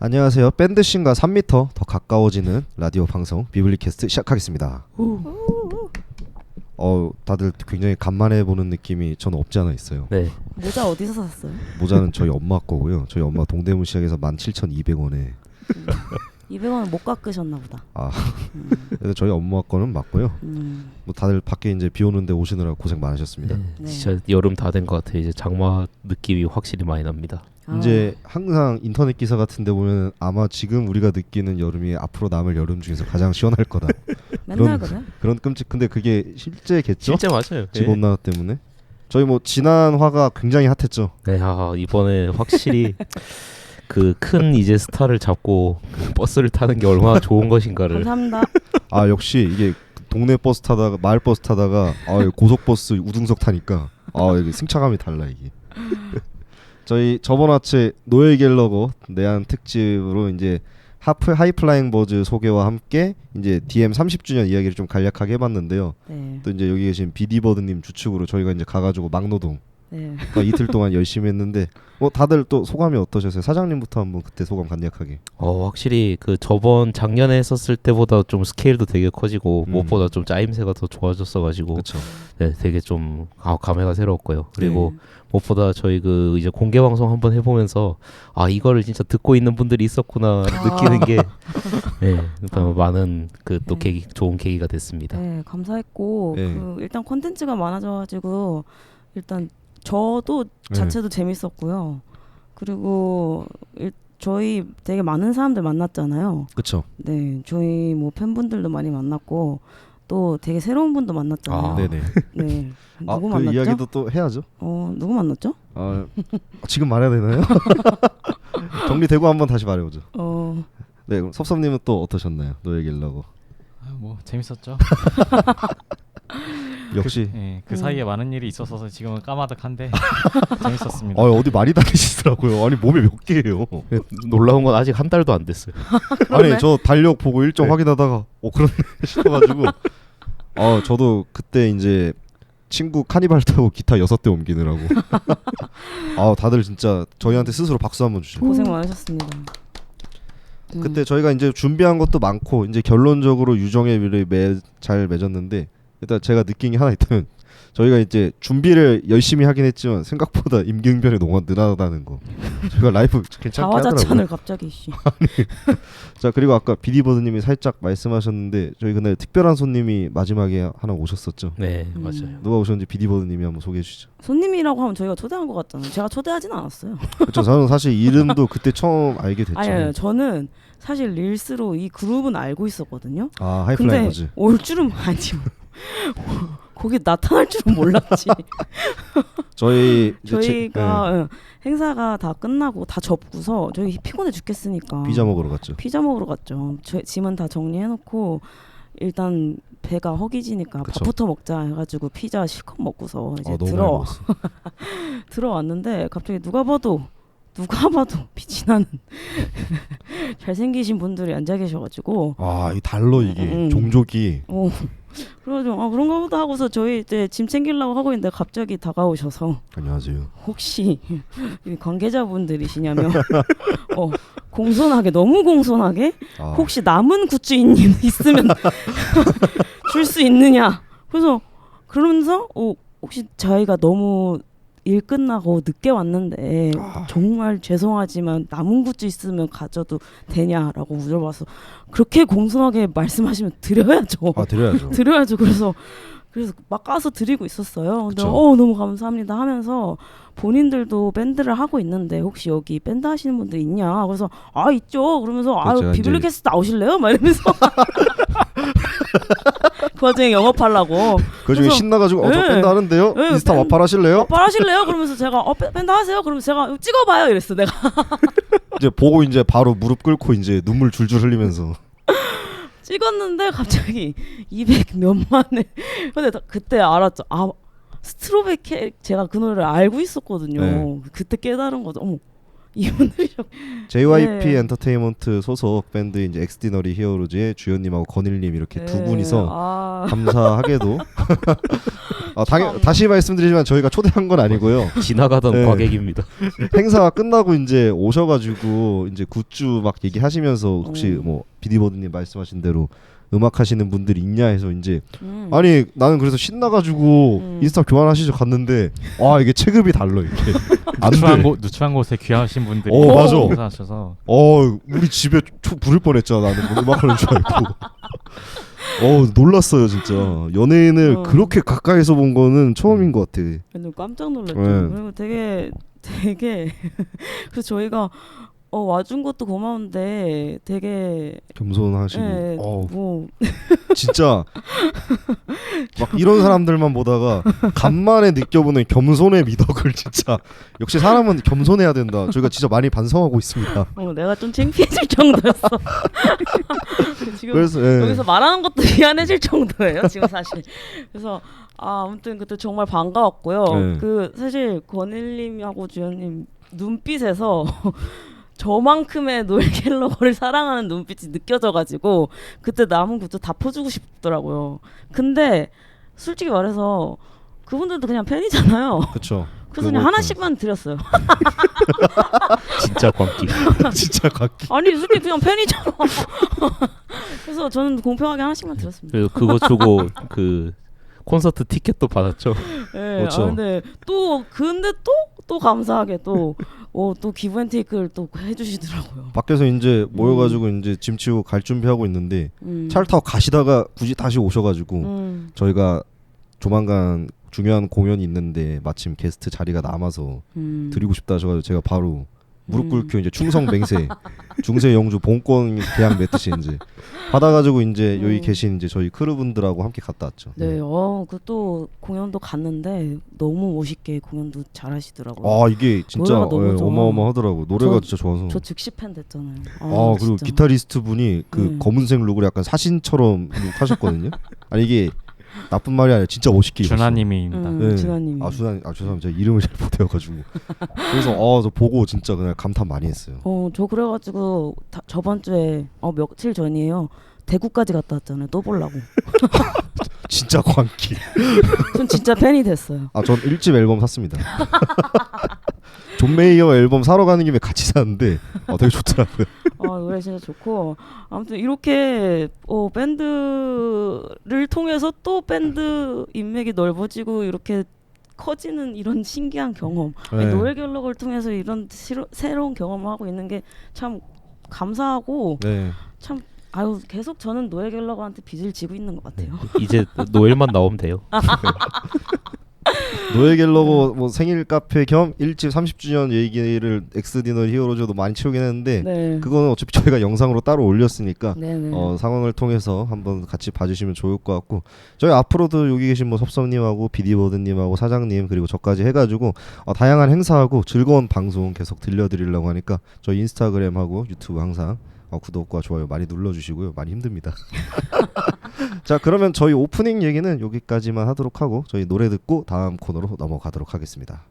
안녕하세요. 밴드씬과 3m 더 가까워지는 라디오 방송 비블리캐스트 시작하겠습니다. 다들 굉장히 간만에 보는 느낌이 저는 없지 않아 있어요. 네. 모자 어디서 샀어요? 모자는 저희 엄마 거고요. 저희 엄마 동대문 시장에서 17,200원에 200원은 못 깎으셨나 보다. 그래서 저희 엄마 거는 맞고요. 뭐 다들 밖에 이제 비 오는데 오시느라 고생 많으셨습니다. 네. 진짜 여름 다 된 것 같아요. 이제 장마 느낌이 확실히 많이 납니다. 이제 항상 인터넷 기사 같은데 보면 아마 지금 우리가 느끼는 여름이 앞으로 남을 여름 중에서 가장 시원할 거다. 맨날 그래? 그런 근데 그게 실제겠죠? 실제 맞아요. 지구 온난화 때문에. 저희 뭐 지난 화가 굉장히 핫했죠. 네, 이번에 확실히 그 큰 이제 스타를 잡고 버스를 타는 게 얼마나 좋은 것인가를. 감사합니다. 역시 이게 동네 버스 타다가 마을 버스 타다가 고속 버스 우등석 타니까 이게 승차감이 달라 이게. 저희 저번 화채 노엘 갤러거 내한 특집으로 이제 하이플라잉 버즈 소개와 함께 이제 DM 30주년 이야기를 좀 간략하게 해봤는데요. 네. 또 이제 여기 계신 비디버드님 주축으로 저희가 이제 가가지고 막노동 네. 이틀 동안 열심히 했는데 다들 또 소감이 어떠셨어요? 사장님부터 한번 그때 소감 간략하게. 확실히 그 저번 작년에 했었을 때보다 좀 스케일도 되게 커지고 무엇보다 좀 짜임새가 더 좋아졌어가지고 그렇죠. 네, 되게 좀 감회가 새로웠고요. 그리고 무엇보다 저희 그 이제 공개 방송 한번 해보면서 이거를 진짜 듣고 있는 분들이 있었구나 느끼는 게 많은 그 또 좋은 계기가 됐습니다. 네, 감사했고 일단 콘텐츠가 많아져가지고 일단 저도 자체도 재밌었고요. 그리고 저희 되게 많은 사람들 만났잖아요. 그렇죠. 네, 저희 뭐 팬분들도 많이 만났고 또 되게 새로운 분도 만났잖아요. 네네. 네. 누구 그 만났죠? 이야기도 또 해야죠. 누구 만났죠? 지금 말해야 되나요? 정리되고 한번 다시 말해보죠. 네, 그럼 섭섭님은 또 어떠셨나요? 노엘 갤러거. 뭐 재밌었죠. 역시 그 사이에 많은 일이 있어서 지금은 까마득한데 재밌었습니다. 어디 많이 다니시더라고요. 아니 몸에 몇 개예요? 놀라운 건 아직 한 달도 안 됐어요. 아니 저 달력 보고 일정 확인하다가 그렇네 싶어가지고 저도 그때 이제 친구 카니발 타고 기타 6대 옮기느라고 다들 진짜 저희한테 스스로 박수 한번 주시죠. 고생 많으셨습니다. 그때 저희가 이제 준비한 것도 많고 이제 결론적으로 유정의 미를 잘 맺었는데 일단 제가 느낀 게 하나 있다면 저희가 이제 준비를 열심히 하긴 했지만 생각보다 임기응변이 너무 느하다는 거. 저희가 라이브 괜찮게 하더라고요. 자화자찬을 갑자기 자 그리고 아까 비디버드님이 살짝 말씀하셨는데 저희 그날 특별한 손님이 마지막에 하나 오셨었죠. 네, 맞아요. 누가 오셨는지 비디버드님이 한번 소개해 주시죠. 손님이라고 하면 저희가 초대한 것 같잖아요. 제가 초대하진 않았어요. 그렇죠. 저는 사실 이름도 그때 처음 알게 됐죠. 아니, 저는 사실 릴스로 이 그룹은 알고 있었거든요. 하이플라잉 버즈. 근데 올 줄은 아니고 거기 나타날 줄은 몰랐지. 저희가 행사가 다 끝나고 다 접고서 저희 피곤해 죽겠으니까 피자 먹으러 갔죠. 짐은 다 정리해놓고 일단 배가 허기지니까 그쵸. 밥부터 먹자 해가지고 피자 실컷 먹고서 이제 들어왔는데 갑자기 누가 봐도 빛이 나는 잘생기신 분들이 앉아 계셔가지고 이 달러 이게 종족이 그래가지고 그런가 보다 하고서 저희 이제 짐 챙기려고 하고 있는데 갑자기 다가오셔서 안녕하세요. 혹시 관계자분들이시냐며 너무 공손하게 혹시 남은 굿즈 있으면 줄 수 있느냐. 그러면서 혹시 저희가 너무 일 끝나고 늦게 왔는데 정말 죄송하지만 남은 굿즈 있으면 가져도 되냐라고 물어봐서 그렇게 공손하게 말씀하시면 드려야죠. 드려야죠. 그래서 막 가서 드리고 있었어요. 근데 너무 감사합니다 하면서 본인들도 밴드를 하고 있는데 혹시 여기 밴드 하시는 분들 있냐? 그래서 있죠. 그러면서 비블리캐스트 나오실래요? 막 이러면서 그 와중에 영업하려고. 그 중에 신나가지고 저 밴드 하는데요. 인스타 와팔 하실래요? 와팔 하실래요? 그러면서 제가 밴드 하세요? 그러면서 제가 찍어봐요 이랬어 내가. 이제 보고 이제 바로 무릎 꿇고 이제 눈물 줄줄 흘리면서 찍었는데 갑자기 200 몇만에. 근데 그때 알았죠. 스트로베 제가 그 노래를 알고 있었거든요. 그때 깨달은 거죠. 이분들이 JYP 네. 엔터테인먼트 소속 밴드 이제 엑스디너리 히어로즈의 주연님하고 건일님 이렇게 네. 두 분이서 아, 감사하게도 참. 다시 말씀드리지만 저희가 초대한 건 아니고요. 지나가던 네. 과객입니다. 행사가 끝나고 이제 오셔가지고 이제 굿즈 막 얘기하시면서 혹시 뭐 비디버드님 말씀하신 대로 음악 하시는 분들이 있냐 해서 이제 아니 나는 그래서 신나가지고 인스타 교환하시죠 갔는데 와 이게 체급이 달라 이게 안 돼. 누추한 곳에 귀하신 분들이 맞아. 행사하셔서 우리 집에 부를 뻔했잖아. 나는 뭐 음악하는 줄 알고. 놀랐어요 진짜. 연예인을 그렇게 가까이서 본 거는 처음인 것 같아. 근데 깜짝 놀랐죠. 네. 그리고 되게 그래서 저희가 와준 것도 고마운데 되게 겸손하시고. 예, 뭐 진짜 막 이런 사람들만 보다가 간만에 느껴보는 겸손의 미덕을 진짜 역시 사람은 겸손해야 된다. 저희가 진짜 많이 반성하고 있습니다. 내가 좀 창피해질 정도였어. 지금 그래서 예. 여기서 말하는 것도 미안해질 정도예요. 지금 사실. 그래서 아무튼 그때 정말 반가웠고요. 네. 그 사실 권일님하고 주연님 눈빛에서 저만큼의 노엘 갤러거를 사랑하는 눈빛이 느껴져가지고 그때 남은 굿즈 다 퍼주고 싶더라고요. 근데 솔직히 말해서 그분들도 그냥 팬이잖아요. 그렇죠. 그래서 그냥 하나씩만 드렸어요. 진짜 광기. 진짜 각기. 아니 솔직히 그냥 팬이잖아. 그래서 저는 공평하게 하나씩만 드렸습니다. 그래서 그거 주고 그 콘서트 티켓도 받았죠. 네, 그렇죠. 근데 또 감사하게 또 기브앤테이크를 또 해주시더라고요. 밖에서 이제 모여가지고 이제 짐 치우고 갈 준비하고 있는데 차를 타고 가시다가 굳이 다시 오셔가지고 저희가 조만간 중요한 공연이 있는데 마침 게스트 자리가 남아서 드리고 싶다 하셔가지고 제가 바로 무릎 꿇고 이제 충성 맹세 중세 영주 본권 계약 맺듯이 이제 받아가지고 이제 여기 계신 이제 저희 크루분들하고 함께 갔다 왔죠. 네, 그 또 공연도 갔는데 너무 멋있게 공연도 잘하시더라고요. 이게 진짜 노래가 너무 좋아. 어마어마하더라고. 노래가 진짜 좋아서. 저 즉시 팬 됐잖아요. 그리고 진짜. 기타리스트 분이 그 검은색 룩을 약간 사신처럼 하셨거든요. 아니 이게 나쁜 말이 아니라 진짜 멋있게 입었어요. 준하님입니다. 네. 준하님이. 죄송합니다. 제가 이름을 잘 못해가지고. 그래서 저 보고 진짜 그날 감탄 많이 했어요. 저 그래가지고 저번 주에 며칠 전이에요. 대구까지 갔다 왔잖아요. 또 보려고. 진짜 광기. 전 진짜 팬이 됐어요. 전 1집 앨범 샀습니다. 존 메이어 앨범 사러 가는 김에 같이 샀는데 되게 좋더라고요. 노래 진짜 좋고 아무튼 이렇게 밴드를 통해서 또 밴드 인맥이 넓어지고 이렇게 커지는 이런 신기한 경험. 네. 노엘 갤러거를 통해서 이런 새로운 경험을 하고 있는 게 참 감사하고 네. 참 계속 저는 노엘 갤러거한테 빚을 지고 있는 것 같아요. 이제 노엘만 나오면 돼요. 노엘 갤러거 뭐 생일 카페 겸 1집 30주년 얘기를 엑스디너 히어로즈도 많이 치우긴 했는데 네. 그거는 어차피 저희가 영상으로 따로 올렸으니까 네네. 상황을 통해서 한번 같이 봐주시면 좋을 것 같고 저희 앞으로도 여기 계신 뭐 섭섭님하고 비디버드님하고 사장님 그리고 저까지 해가지고 다양한 행사하고 즐거운 방송 계속 들려드리려고 하니까 저희 인스타그램하고 유튜브 항상 구독과 좋아요 많이 눌러주시고요. 많이 힘듭니다. 자 그러면 저희 오프닝 얘기는 여기까지만 하도록 하고 저희 노래 듣고 다음 코너로 넘어가도록 하겠습니다.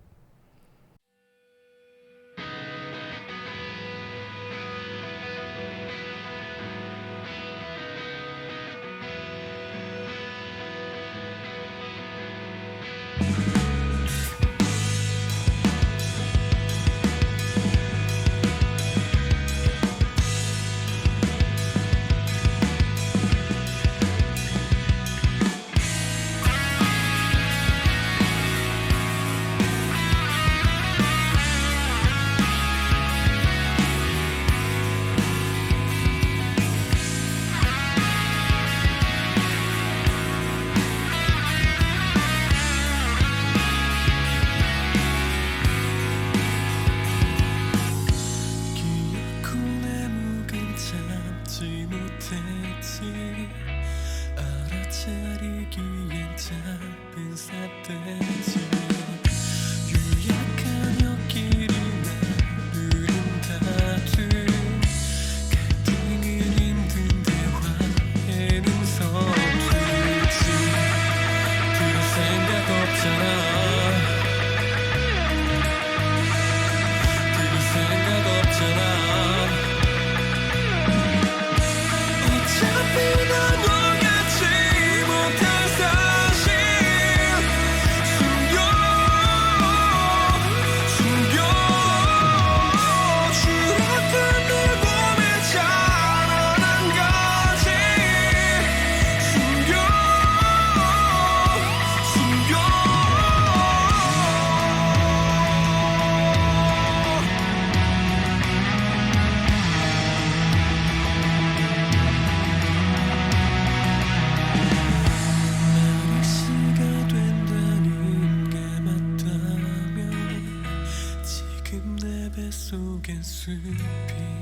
지금 내 뱃속엔 숲이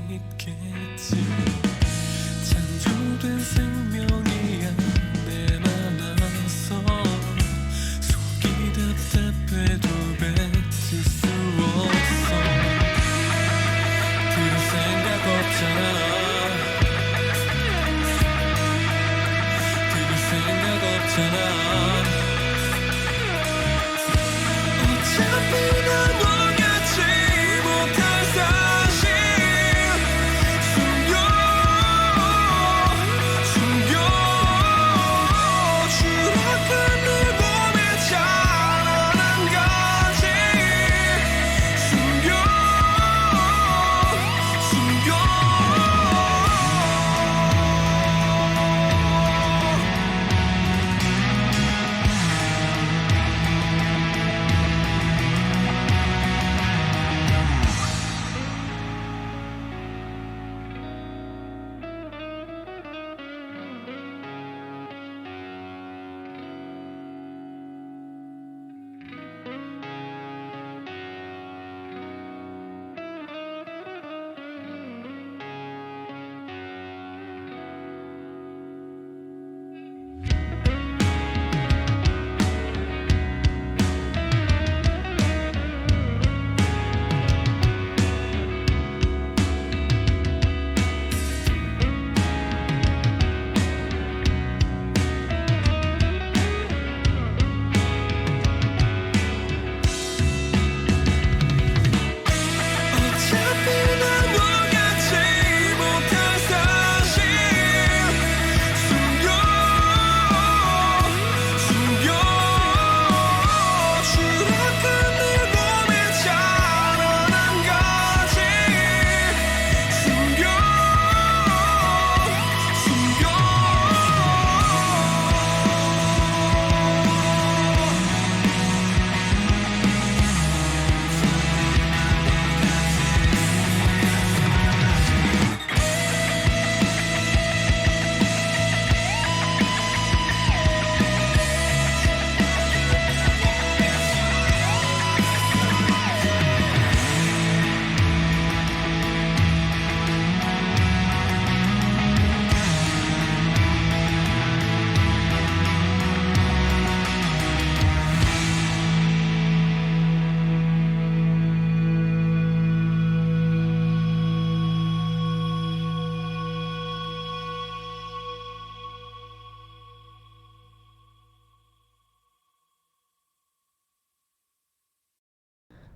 있겠지. 창조된 생명이 안에 많아서 속이 답답해도 뱉을 수 없어. 들을 생각 없잖아. 들을 생각 없잖아. 어차피 난 원하지 못할 사실 숨겨 추락한 내 몸에 자라난 가지 숨겨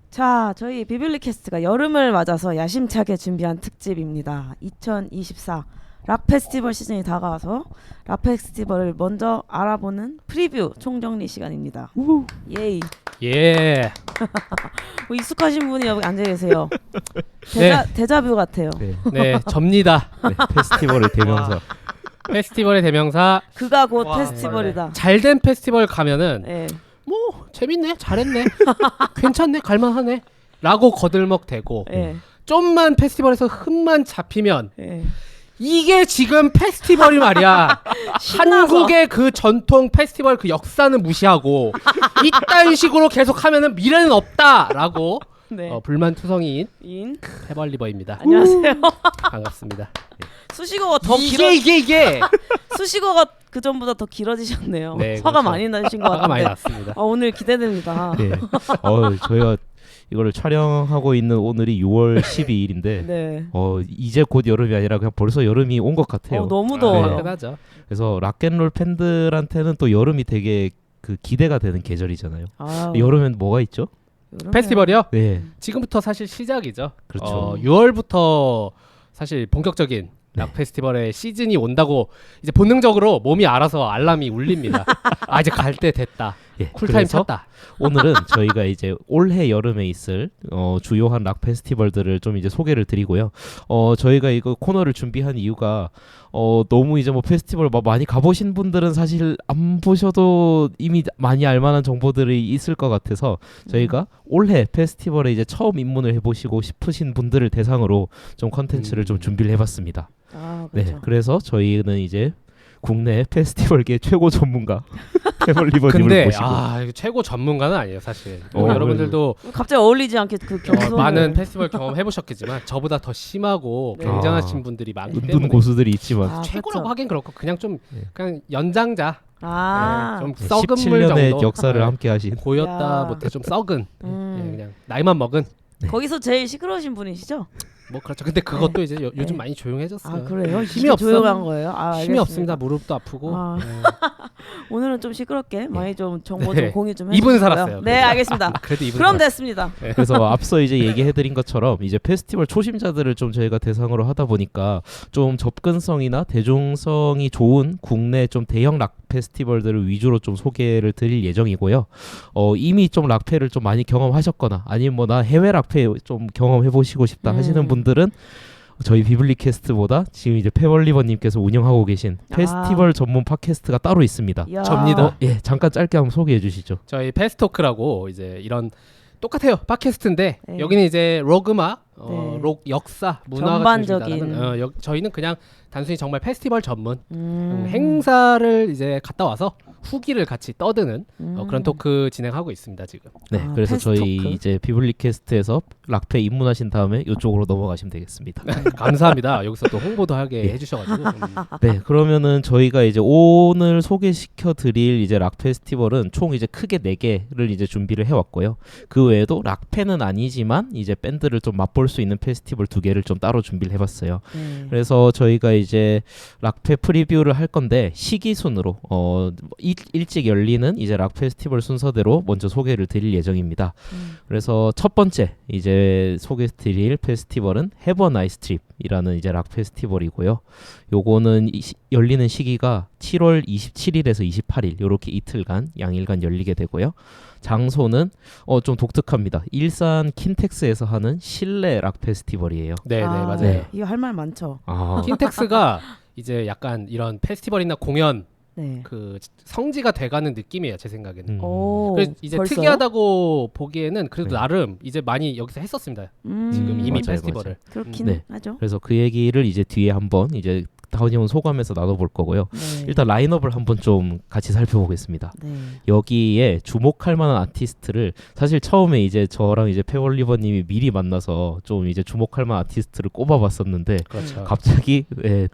자, 저희 비빌리 캐스트가 여름을 맞아서 야심차게 준비한 특집입니다. 2024 락 페스티벌 시즌이 다가와서 락 페스티벌을 먼저 알아보는 프리뷰 총정리 시간입니다. 예이. 예. 뭐 익숙하신 분이 여기 앉아 계세요. 네. 데자뷰 같아요. 네. 네, 접니다. 네, 페스티벌의 대명사. 페스티벌의 대명사. 그가 곧 와, 페스티벌이다. 잘된 페스티벌 가면은 네. 뭐 재밌네, 잘했네, 괜찮네, 갈만하네 라고 거들먹대고 네. 좀만 페스티벌에서 흠만 잡히면 네. 이게 지금 페스티벌이 말이야. 한국의 그 전통 페스티벌 그 역사는 무시하고 이딴 식으로 계속하면은 미래는 없다라고 네. 불만투성이인 인. 해벌리버입니다. 안녕하세요. 반갑습니다. 수식어가 더 길어. 이게 수식어가 그 전보다 더 길어지셨네요. 네, 화가 그렇죠. 많이 나신 것 화가 많이 같은데. 났습니다. 오늘 기대됩니다. 네. 저희가 이거를 촬영하고 있는 오늘이 6월 12일인데 네. 이제 곧 여름이 아니라 그냥 벌써 여름이 온 것 같아요. 너무 네. 더워요. 화끈하죠. 그래서 락앤롤 팬들한테는 또 여름이 되게 그 기대가 되는 계절이잖아요. 아, 여름엔 뭐가 있죠? 여름에- 페스티벌이요? 네. 지금부터 사실 시작이죠. 그렇죠. 6월부터 사실 본격적인 락 네. 페스티벌의 시즌이 온다고 이제 본능적으로 몸이 알아서 알람이 울립니다. 아 이제 갈 때 됐다. 예, 쿨타임 그래서 찼다. 오늘은 저희가 이제 올해 여름에 있을 주요한 락 페스티벌들을 좀 이제 소개를 드리고요. 저희가 이거 코너를 준비한 이유가 너무 이제 뭐 페스티벌 많이 가보신 분들은 사실 안 보셔도 이미 많이 알만한 정보들이 있을 것 같아서 저희가 올해 페스티벌에 이제 처음 입문을 해보시고 싶으신 분들을 대상으로 좀 컨텐츠를 좀 준비를 해봤습니다. 아, 그렇죠. 네, 그래서 저희는 이제 국내 페스티벌계 최고 전문가 패멀리버님을 근데 모시고 이거 최고 전문가는 아니에요 사실. 어, 여러분들도 갑자기 어울리지 않게 그 겸손을 많은 페스티벌 경험 해보셨겠지만 저보다 더 심하고 네. 굉장하신 분들이 많기 은둔 때문에 고수들이 있지만 아, 최고라고 그렇죠. 하긴 그렇고 그냥 좀 네. 그냥 연장자. 아, 좀 썩은 물 17년의 정도. 역사를 네. 함께 하신 고였다 야. 못해 좀 썩은 음. 그냥 나이만 먹은 거기서 제일 시끄러우신 분이시죠? 뭐 그렇죠. 근데 그것도 이제 요즘 많이 조용해졌어요. 아 그래요? 힘이 이게 없어. 조용한 거예요? 아, 힘이 알겠습니다. 없습니다. 무릎도 아프고. 아. 네. 오늘은 좀 시끄럽게 많이 좀 정보 네. 좀 공유 좀 2분 해주시고요. 살았어요. 네, 알겠습니다. 그래도 이분 그럼 됐습니다. 그래서 앞서 이제 얘기해드린 것처럼 이제 페스티벌 초심자들을 좀 저희가 대상으로 하다 보니까 좀 접근성이나 대중성이 좋은 국내 좀 대형 락 페스티벌들을 위주로 좀 소개를 드릴 예정이고요. 이미 좀 락페를 좀 많이 경험하셨거나 아니면 뭐 나 해외 락페 좀 경험해 보시고 싶다 하시는 분들은 저희 비블리캐스트보다 지금 이제 패멀리버님께서 운영하고 계신 페스티벌 전문 팟캐스트가 따로 있습니다. 이야. 접니다. 예, 잠깐 짧게 한번 소개해 주시죠. 저희 페스토크라고 이제 이런 똑같아요 팟캐스트인데 네. 여기는 이제 록 음악, 네. 록 역사, 문화가 전반적인. 중심이다라는, 저희는 그냥 단순히 정말 페스티벌 전문 음. 행사를 이제 갔다 와서 후기를 같이 떠드는 음. 그런 토크 진행하고 있습니다 지금. 네, 아, 그래서 저희 패스토크. 이제 비블리캐스트에서 락페 입문하신 다음에 이쪽으로 넘어가시면 되겠습니다. 감사합니다. 여기서 또 홍보도 하게 예. 해주셔가지고. 네, 그러면은 저희가 이제 오늘 소개시켜 드릴 이제 락 페스티벌은 총 이제 크게 4개를 이제 준비를 해 왔고요. 그 외에도 락페는 아니지만 이제 밴드를 좀 맛볼 수 있는 페스티벌 2개를 좀 따로 준비를 해 봤어요. 네. 그래서 저희가 이제 락페 프리뷰를 할 건데 시기 순으로 일찍 열리는 이제 락 페스티벌 순서대로 먼저 소개를 드릴 예정입니다. 그래서 첫 번째 이제 소개드릴 페스티벌은 해버 나이스 트립이라는 이제 락 페스티벌이고요. 요거는 열리는 시기가 7월 27일에서 28일 요렇게 이틀간 양일간 열리게 되고요. 장소는 좀 독특합니다. 일산 킨텍스에서 하는 실내 락 페스티벌이에요. 네, 네, 아, 맞아요. 이거 할 말 많죠. 아, 킨텍스가 이제 약간 이런 페스티벌이나 공연 네. 그 성지가 돼가는 느낌이에요 제 생각에는. 오, 그래서 이제 벌써요? 특이하다고 보기에는 그래도 네. 나름 이제 많이 여기서 했었습니다. 지금 이미 맞아요, 페스티벌을. 그렇긴 네. 하죠. 그래서 그 얘기를 이제 뒤에 한번 이제 다운이온 소감에서 나눠볼 거고요. 네. 일단 라인업을 한번 좀 같이 살펴보겠습니다. 네. 여기에 주목할 만한 아티스트를 사실 처음에 이제 저랑 이제 패올리버님이 미리 만나서 좀 이제 주목할 만한 아티스트를 꼽아봤었는데 그렇죠. 갑자기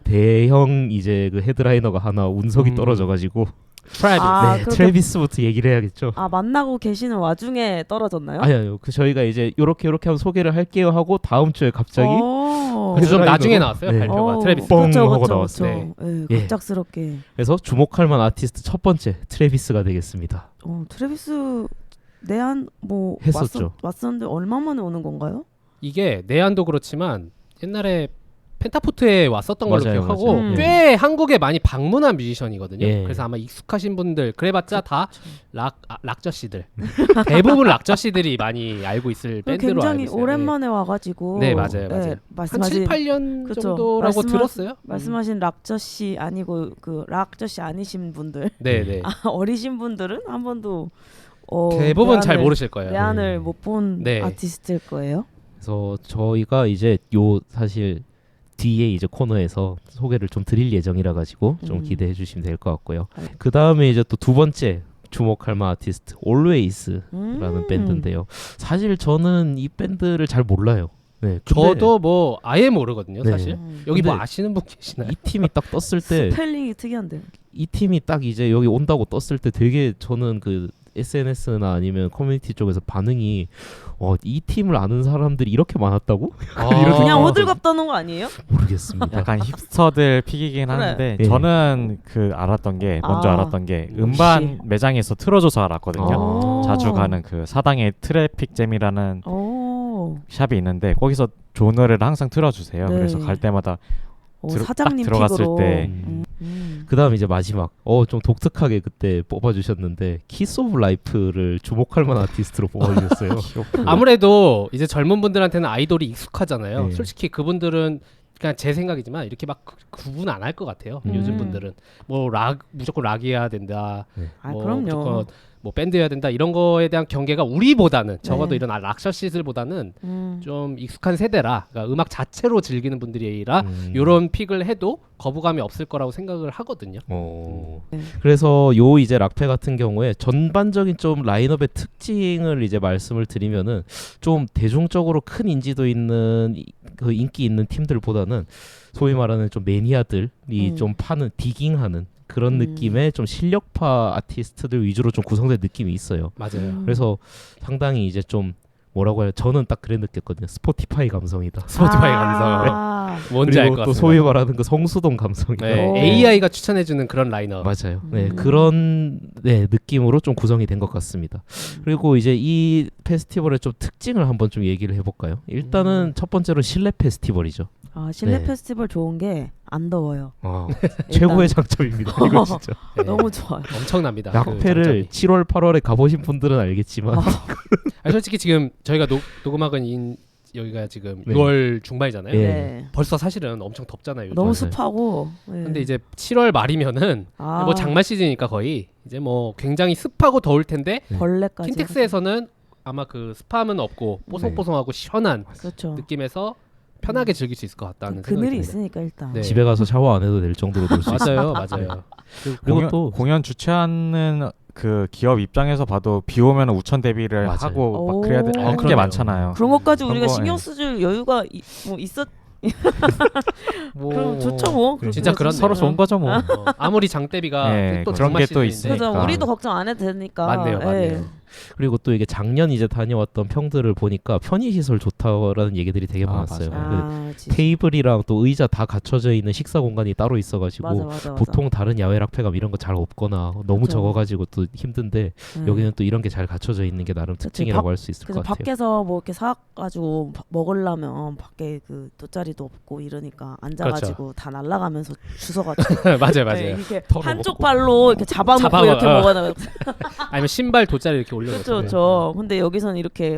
대형 이제 그 헤드라이너가 하나 운석이 떨어져가지고 트래비스. 아, 네, 그렇게- 트래비스부터 얘기를 해야겠죠. 아 만나고 계시는 와중에 떨어졌나요? 아니요, 그 저희가 이제 요렇게 한번 소개를 할게요 하고 다음 주에 갑자기 오. 좀 나중에 헤드라이너로- 나왔어요 네. 발표가 오, 트래비스. 뻥 그쵸, 하고 그쵸, 나왔어요. 그쵸. 네, 예. 갑작스럽게. 그래서 주목할 만한 아티스트 첫 번째 트래비스가 되겠습니다. 트래비스 내한 뭐 했었죠. 왔었는데 얼마 만에 오는 건가요? 이게 내한도 그렇지만 옛날에 펜타포트에 왔었던 걸로 맞아요, 기억하고 맞아요. 꽤 한국에 많이 방문한 뮤지션이거든요. 예. 그래서 아마 익숙하신 분들 그래봤자 다 락저씨들 대부분 락저씨들이 많이 알고 있을 밴드로 알고 굉장히 있어요. 오랜만에 와가지고. 네, 맞아요, 맞아요. 한 말씀하신 7, 8년 그쵸. 정도라고 들었어요. 말씀하신 락저씨 아니고 그 락저씨 아니신 분들, 네, 네. 어리신 분들은 한 번도 대부분 잘 내한을- 모르실 거예요. 내한을 못 본 네. 아티스트일 거예요. 그래서 저희가 이제 요 사실 뒤에 이제 코너에서 소개를 좀 드릴 예정이라 가지고 좀 기대해 주시면 될 것 같고요. 그 다음에 이제 또 두 번째 주목할 만한 아티스트 Always라는 밴드인데요. 사실 저는 이 밴드를 잘 몰라요. 네, 근데 저도 뭐 아예 모르거든요, 네. 사실. 여기 뭐 근데 아시는 분 계시나요? 이 팀이 딱 떴을 때 스펠링이 특이한데. 이 팀이 딱 이제 여기 온다고 떴을 때 되게 저는 그 SNS나 아니면 커뮤니티 쪽에서 반응이 이 팀을 아는 사람들이 이렇게 많았다고? 그냥 아, 호들갑 떠는 거 아니에요? 모르겠습니다. 약간 힙스터들 픽이긴 그래. 하는데 예. 저는 그 먼저 아, 알았던 게 음반 매장에서 틀어줘서 알았거든요. 오. 자주 가는 그 사당의 트래픽 잼이라는 오. 샵이 있는데 거기서 좋은 노래를 항상 틀어주세요. 네. 그래서 갈 때마다 사장님 딱 들어갔을 픽으로. 때 그다음 이제 마지막 좀 독특하게 그때 뽑아주셨는데 키스 오브 라이프를 주목할 만한 아티스트로 뽑아주셨어요. 아무래도 이제 젊은 분들한테는 아이돌이 익숙하잖아요. 네. 솔직히 그분들은 그냥 제 생각이지만 이렇게 막 구분 안 할 것 같아요. 요즘 분들은 뭐 락 무조건 락이어야 된다. 아 뭐 그럼요. 무조건 뭐 밴드여야 된다 이런 거에 대한 경계가 우리보다는 적어도 네. 이런 락셔 시슬보다는 음. 좀 익숙한 세대라 그러니까 음악 자체로 즐기는 분들이라 음. 요런 픽을 해도 거부감이 없을 거라고 생각을 하거든요. 네. 그래서 요 이제 락페 같은 경우에 전반적인 좀 라인업의 특징을 이제 말씀을 드리면은 좀 대중적으로 큰 인지도 있는 그 인기 있는 팀들보다는 소위 말하는 좀 매니아들이 좀 파는 디깅하는 그런 느낌의 좀 실력파 아티스트들 위주로 좀 구성된 느낌이 있어요. 맞아요. 그래서 상당히 이제 좀 뭐라고 해요? 저는 딱 그래 느꼈거든요. 스포티파이 감성이다. 스포티파이 감성. 뭔지 알 그리고 것 또 같습니다. 소위 말하는 그 성수동 감성이다. 네, 오. AI가 추천해주는 그런 라인업. 맞아요. 네, 음. 그런 느낌으로 좀 구성이 된 것 같습니다. 그리고 이제 이 페스티벌의 좀 특징을 한번 좀 얘기를 해볼까요? 일단은 첫 번째로 실내 페스티벌이죠. 아, 실내 네. 페스티벌 좋은 게 안 더워요. 최고의 장점입니다. 이거 진짜. 네, 너무 좋아요. 엄청납니다. 그 락페를 장점이. 7월, 8월에 가보신 분들은 알겠지만 솔직히 지금 저희가 녹음하건 여기가 지금 네. 6월 중반이잖아요. 예. 네. 벌써 사실은 엄청 덥잖아요. 요즘. 너무 맞아요. 습하고. 네. 근데 이제 7월 말이면은 아, 뭐 장마 시즌이니까 거의 이제 뭐 굉장히 습하고 더울 텐데 벌레까지. 킨텍스에서는 아마 그 습함은 없고 뽀송뽀송하고 시원한 그렇죠. 느낌에서 편하게 즐길 수 있을 것 같다는 그늘이 생각이 듭니다. 있으니까 일단. 네. 집에 가서 샤워 안 해도 될 정도로 놀 수 있어요. 맞아요. 그리고 또 공연 주최하는 그 기업 입장에서 봐도 비 오면 우천 대비를 맞아요. 하고 막 오. 그래야 돼. 하는 게 그러네요. 많잖아요. 그런 것까지 그런 우리가 거, 신경 예. 쓸 여유가 뭐 있었. 뭐 그럼 좋죠 뭐. 그렇게 진짜 그런 해서. 서로 좋은 거죠 뭐. 아무리 장대비가 네, 또 그런 장마 게 또 시즌인데. 그죠. 그러니까. 우리도 걱정 안 해도 되니까. 맞네요, 예. 맞네요. 그리고 또 이게 작년 이제 다녀왔던 평들을 보니까 편의시설 좋다라는 얘기들이 되게 아, 많았어요. 맞아요. 그 아, 진짜. 테이블이랑 또 의자 다 갖춰져 있는 식사 공간이 따로 있어가지고 맞아. 보통 다른 야외 락페감 이런 거 잘 없거나 너무 그쵸. 적어가지고 또 힘든데 여기는 또 이런 게 잘 갖춰져 있는 게 나름 그치, 특징이라고 밖- 할 수 있을 그래서 것 같아요. 밖에서 뭐 이렇게 사가지고 먹으려면 밖에 그 돗자리도 없고 이러니까 앉아가지고 다 날아가면서 주워가지고 맞아요, 네, 맞아요. 이렇게 털어 한쪽 먹고. 발로 이렇게 잡아놓고 잡아먹- 이렇게 어. 먹어요. 아니면 신발 돗자리 이렇게 올려놓고. 그렇죠. 근데 여기서는 이렇게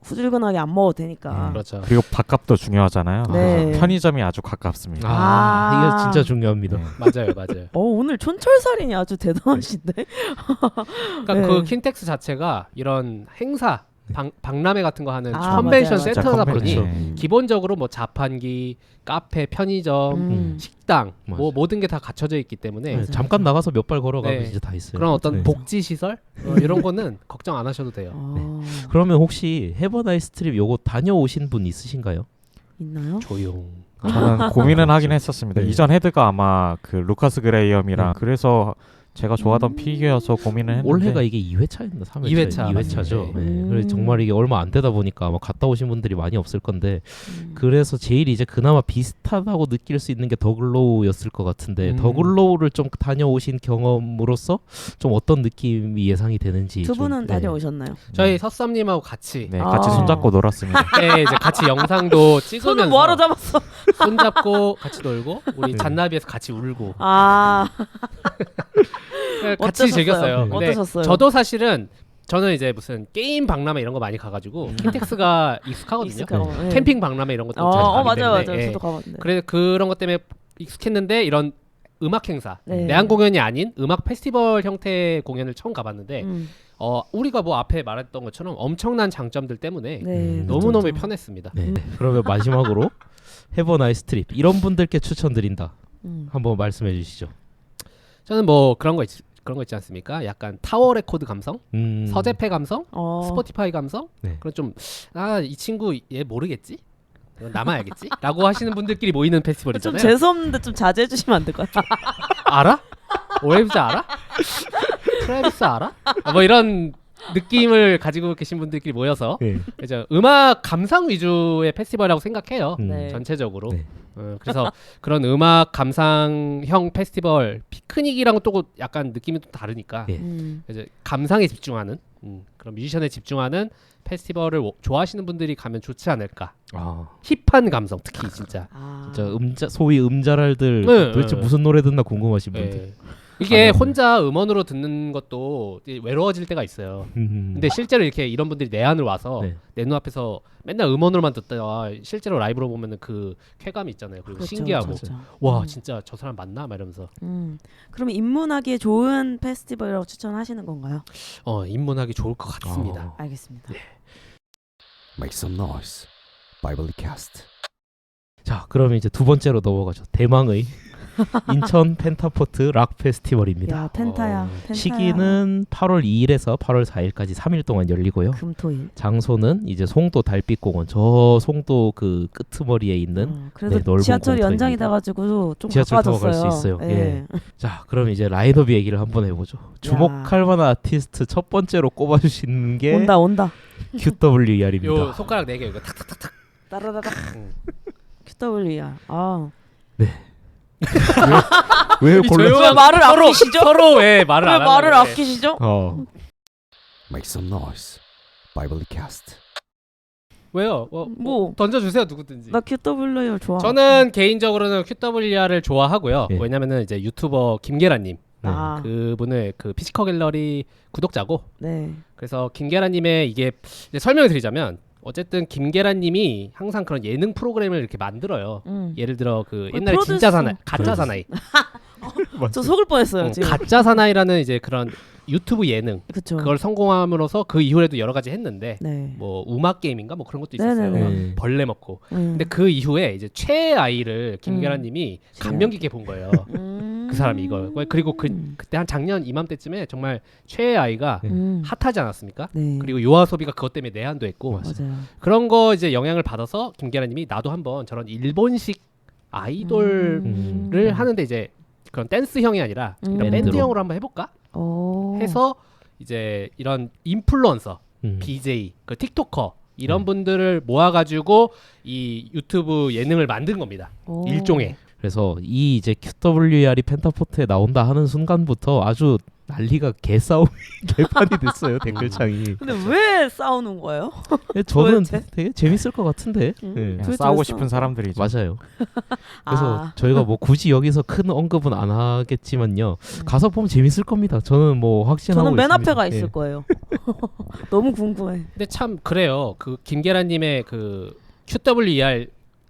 후줄근하게 안 먹어도 되니까. 그렇죠. 그리고 밥값도 중요하잖아요. 네. 그래서 편의점이 아주 가깝습니다. 아. 이게 진짜 중요합니다. 네. 맞아요. 오늘 촌철살인이 아주 대단하신데. 그러니까 네. 그 킨텍스 자체가 이런 행사, 박람회 같은 거 하는 아, 컨벤션 맞아요. 센터다 컨벤션. 보니 네. 기본적으로 뭐 자판기, 카페, 편의점, 식당 뭐 맞아요. 모든 게 다 갖춰져 있기 때문에 네, 잠깐 나가서 몇 발 걸어가면 네. 이제 다 있어요. 그런 어떤 네. 복지 시설 이런 거는 걱정 안 하셔도 돼요. 그러면 혹시 해버나이 스트립 요거 다녀오신 분 있으신가요? 있나요? 조용. 저는 고민은 하긴 했었습니다. 네. 이전 헤드가 아마 그 루카스 그레이엄이랑 그래서 제가 좋아하던 피규어여서 고민을 했는데 올해가 이게 2회차였나 3회차? 2회차 2회차죠. 맞습니다. 그래서 정말 이게 얼마 안 되다 보니까 아마 갔다 오신 분들이 많이 없을 건데 그래서 제일 이제 그나마 비슷하다고 느낄 수 있는 게 더글로우였을 것 같은데 더글로우를 좀 다녀오신 경험으로서 좀 어떤 느낌이 예상이 되는지 두 좀, 분은 네. 다녀오셨나요? 저희 서썸님하고 같이 네, 같이 아. 손잡고 놀았습니다. 네, 이제 같이 영상도 찍으면서 손은 뭐하러 잡았어? 손잡고 같이 놀고 우리 네. 잔나비에서 같이 울고 아, 같이 어떠셨어요? 즐겼어요. 근데 어떠셨어요? 저도 사실은 저는 이제 무슨 게임 박람회 이런 거 많이 가가지고 킨텍스가 익숙하거든요. 익숙하고, 네. 캠핑 박람회 이런 것도 자주 가기 맞아요. 때문에 예. 저도 가봤는데. 그래 그런 것 때문에 익숙했는데 이런 음악 행사, 네. 내한 공연이 아닌 음악 페스티벌 형태의 공연을 처음 가봤는데 우리가 뭐 앞에 말했던 것처럼 엄청난 장점들 때문에 네, 너무너무 그렇죠. 편했습니다. 네. 그러면 마지막으로 해버나이 스트립 이런 분들께 추천드린다. 음. 한번 말씀해 주시죠. 저는 뭐 그런 거 있지 않습니까? 약간 타워 레코드 감성, 서재패 감성, 스포티파이 감성 네. 그런 좀 이 친구 얘 모르겠지? 나만 알겠지? 라고 하시는 분들끼리 모이는 좀 페스티벌이잖아요. 재수없는데 좀 자제해 주시면 안 될 것 같아요. 알아? 오해비즈 알아? 트래비스 알아? 뭐 이런 느낌을 가지고 계신 분들끼리 모여서 네. 이제 음악 감상 위주의 페스티벌이라고 생각해요. 네. 전체적으로. 네. 그래서 그런 음악 감상형 페스티벌 피크닉이랑 또 약간 느낌이 또 다르니까 네. 이제 감상에 집중하는 그런 뮤지션에 집중하는 페스티벌을 좋아하시는 분들이 가면 좋지 않을까. 아, 힙한 감성 특히 진짜. 아. 진짜 소위 음자랄들 네, 도대체 네. 무슨 노래 듣나 궁금하신 분들. 예. 이게 혼자 음원으로 듣는 것도 이제 외로워질 때가 있어요. 근데 실제로 이렇게 이런 분들이 내 안을 와서 네. 내 눈앞에서 맨날 음원으로만 듣다가 실제로 라이브로 보면은 그 쾌감이 있잖아요. 그리고 그렇죠, 신기하고 그렇죠. 와 진짜 저 사람 맞나? 막 이러면서 그러면 입문하기에 좋은 페스티벌이라고 추천하시는 건가요? 입문하기 좋을 것 같습니다. 알겠습니다. Make some noise. Bible Cast. 자, 그러면 이제 두 번째로 넘어가죠. 대망의 인천 펜타포트 락 페스티벌입니다. 야 펜타야. 펜타야. 시기는 8월 2일에서 8월 4일까지 3일 동안 열리고요. 금토일. 장소는 이제 송도 달빛공원, 저 송도 그 끄트머리에 있는 그래도 네, 넓은 지하철이 공터입니다. 연장이 돼가지고 좀 지하철 타고 가까워졌어요. 갈 수 있어요. 예. 자, 그럼 이제 라인업 얘기를 한번 해보죠. 주목할 만한 아티스트 첫 번째로 꼽아주시는 게 온다. QWER입니다. 요 손가락 4개 이거 탁탁탁탁. 따라라락. QWER. 아. 왜 이 골라? 조용한 말을 아끼시죠? 서로 왜 말을 왜 안 말을 하는데. 아끼시죠? Make some noise. Bible Cast. 왜요? 뭐. 던져주세요 누구든지. 나 QWER 좋아. 저는 개인적으로는 QWER를 좋아하고요. 예. 왜냐면은 이제 유튜버 김계란님 아. 그분의 그 피지컬 갤러리 구독자고. 네. 그래서 김계란님의 이게 이제 설명을 드리자면 어쨌든 김계란님이 항상 그런 예능 프로그램을 이렇게 만들어요. 예를 들어 그 옛날에 프로듀스. 진짜 사나이, 가짜 사나이, 저 속을 뻔했어요 지금. 가짜 사나이라는 이제 그런 유튜브 예능 그쵸. 그걸 성공함으로써 그 이후에도 여러 가지 했는데 네. 뭐 음악 게임인가 뭐 그런 것도 있었어요. 네네네. 벌레 먹고. 근데 근데 그 이후에 이제 최애 아이를 김계란님이 감명 깊게 본 거예요. 그 사람이 이걸. 그리고 그때 한 작년 이맘때쯤에 정말 최애 아이가 핫하지 않았습니까? 네. 그리고 요아소비가 그것 때문에 내한도 했고 맞아요. 그런 거 이제 영향을 받아서 김계란님이 나도 한번 저런 일본식 아이돌을 하는데 이제 그런 댄스형이 아니라 이런 밴드로. 밴드형으로 한번 해볼까? 해서 이제 이런 인플루언서, BJ, 그 틱토커 이런 분들을 모아가지고 이 유튜브 예능을 만든 겁니다. 일종의. 그래서 이 이제 QWER이 펜타포트에 나온다 하는 순간부터 아주 난리가 개싸움이 개판이 됐어요. 댓글창이. 근데 왜 싸우는 거예요? 저는 도대체? 되게 재밌을 것 같은데. 음. 예. 그냥 도대체 싸우고 왜 싶은 사람들이죠. 맞아요. 그래서 아. 저희가 뭐 굳이 여기서 큰 언급은 안 하겠지만요. 가서 보면 재밌을 겁니다. 저는 뭐 확신하고 저는 맨 있습니다. 앞에 가 예. 있을 거예요. 너무 궁금해. 근데 참 그래요. 그 김계란님의 그 QWER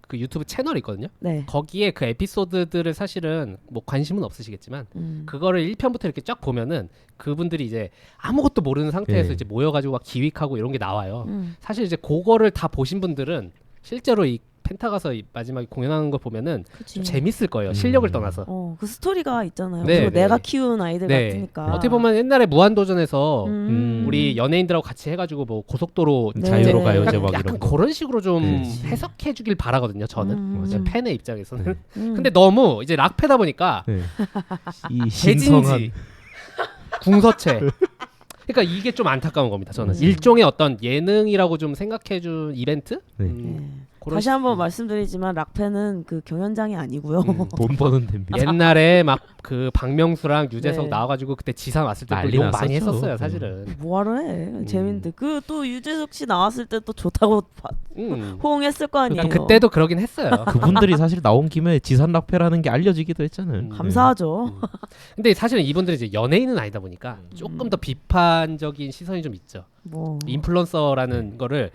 그 유튜브 채널이 있거든요. 네. 거기에 그 에피소드들을 사실은 뭐 관심은 없으시겠지만 그거를 1편부터 이렇게 쫙 보면은 그분들이 이제 아무것도 모르는 상태에서 네. 이제 모여가지고 막 기획하고 이런 게 나와요. 음. 사실 이제 그거를 다 보신 분들은 실제로 이 펜타 가서 이 마지막에 공연하는 거 보면은 그치. 좀 재밌을 거예요. 실력을 떠나서. 그 스토리가 있잖아요. 네, 그리고 네. 내가 키운 아이들 네. 같으니까. 어떻게 보면 옛날에 무한도전에서 음. 우리 연예인들하고 같이 해가지고 뭐 고속도로 네. 자유로 네. 가요제 약간, 막 약간 이런 거. 그런 식으로 좀 네. 해석해주길 바라거든요. 저는 음. 팬의 입장에서는. 네. 근데 너무 이제 락패다 보니까 네. 이 신성한 대진지 궁서체. 그러니까 이게 좀 안타까운 겁니다. 저는 일종의 어떤 예능이라고 좀 생각해준 이벤트. 네. 네. 그런 다시 한번 말씀드리지만 락팬은 그 경연장이 아니고요. 돈 버는 데입니다. 옛날에 막 그 박명수랑 유재석 네. 나와가지고 그때 지상 왔을 때 난리 욕 많이 났었죠. 했었어요. 사실은. 뭐하러 해? 재밌는데 그 또 유재석 씨 나왔을 때 또 좋다고 호응했을 거 아니에요. 그러니까 그때도 그러긴 했어요. 그분들이 사실 나온 김에 지산 락패라는 게 알려지기도 했잖아요. 감사하죠. 근데 사실은 이분들이 이제 연예인은 아니다 보니까 조금 더 비판적인 시선이 좀 있죠. 뭐 인플루언서라는 거를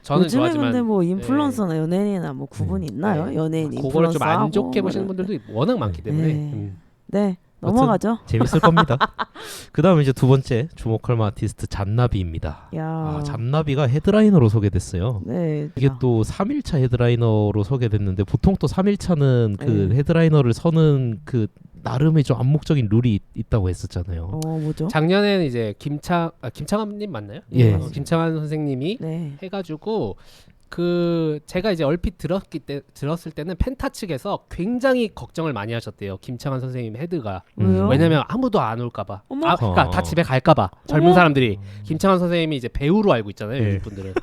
저는 요즘에 좋아하지만 근데 뭐 인플루언서나 연예인이나 뭐 구분이 있나요? 연예인 그거를 인플루언서 좀 안 좋게 보시는 분들도 워낙 많기 때문에 네. 네 넘어가죠. 재밌을 겁니다. 그다음에 이제 두 번째 주목할 만한 아티스트 잔나비입니다. 야, 잔나비가 헤드라이너로 소개됐어요. 네. 이게 또 3일차 헤드라이너로 소개됐는데 보통 또 3일차는 그 네. 헤드라이너를 서는 그 나름의 좀 암묵적인 룰이 있다고 했었잖아요. 뭐죠? 작년에는 이제 김창함님 맞나요? 예. 김창한 선생님이 네. 해가지고 그 제가 이제 얼핏 들었을 때는 펜타 측에서 굉장히 걱정을 많이 하셨대요. 김창한 선생님 헤드가. 왜요? 왜냐면 아무도 안 올까봐. 어머. 그러니까 다 집에 갈까봐. 젊은 어머. 사람들이 김창한 선생님이 이제 배우로 알고 있잖아요. 네. 이분들은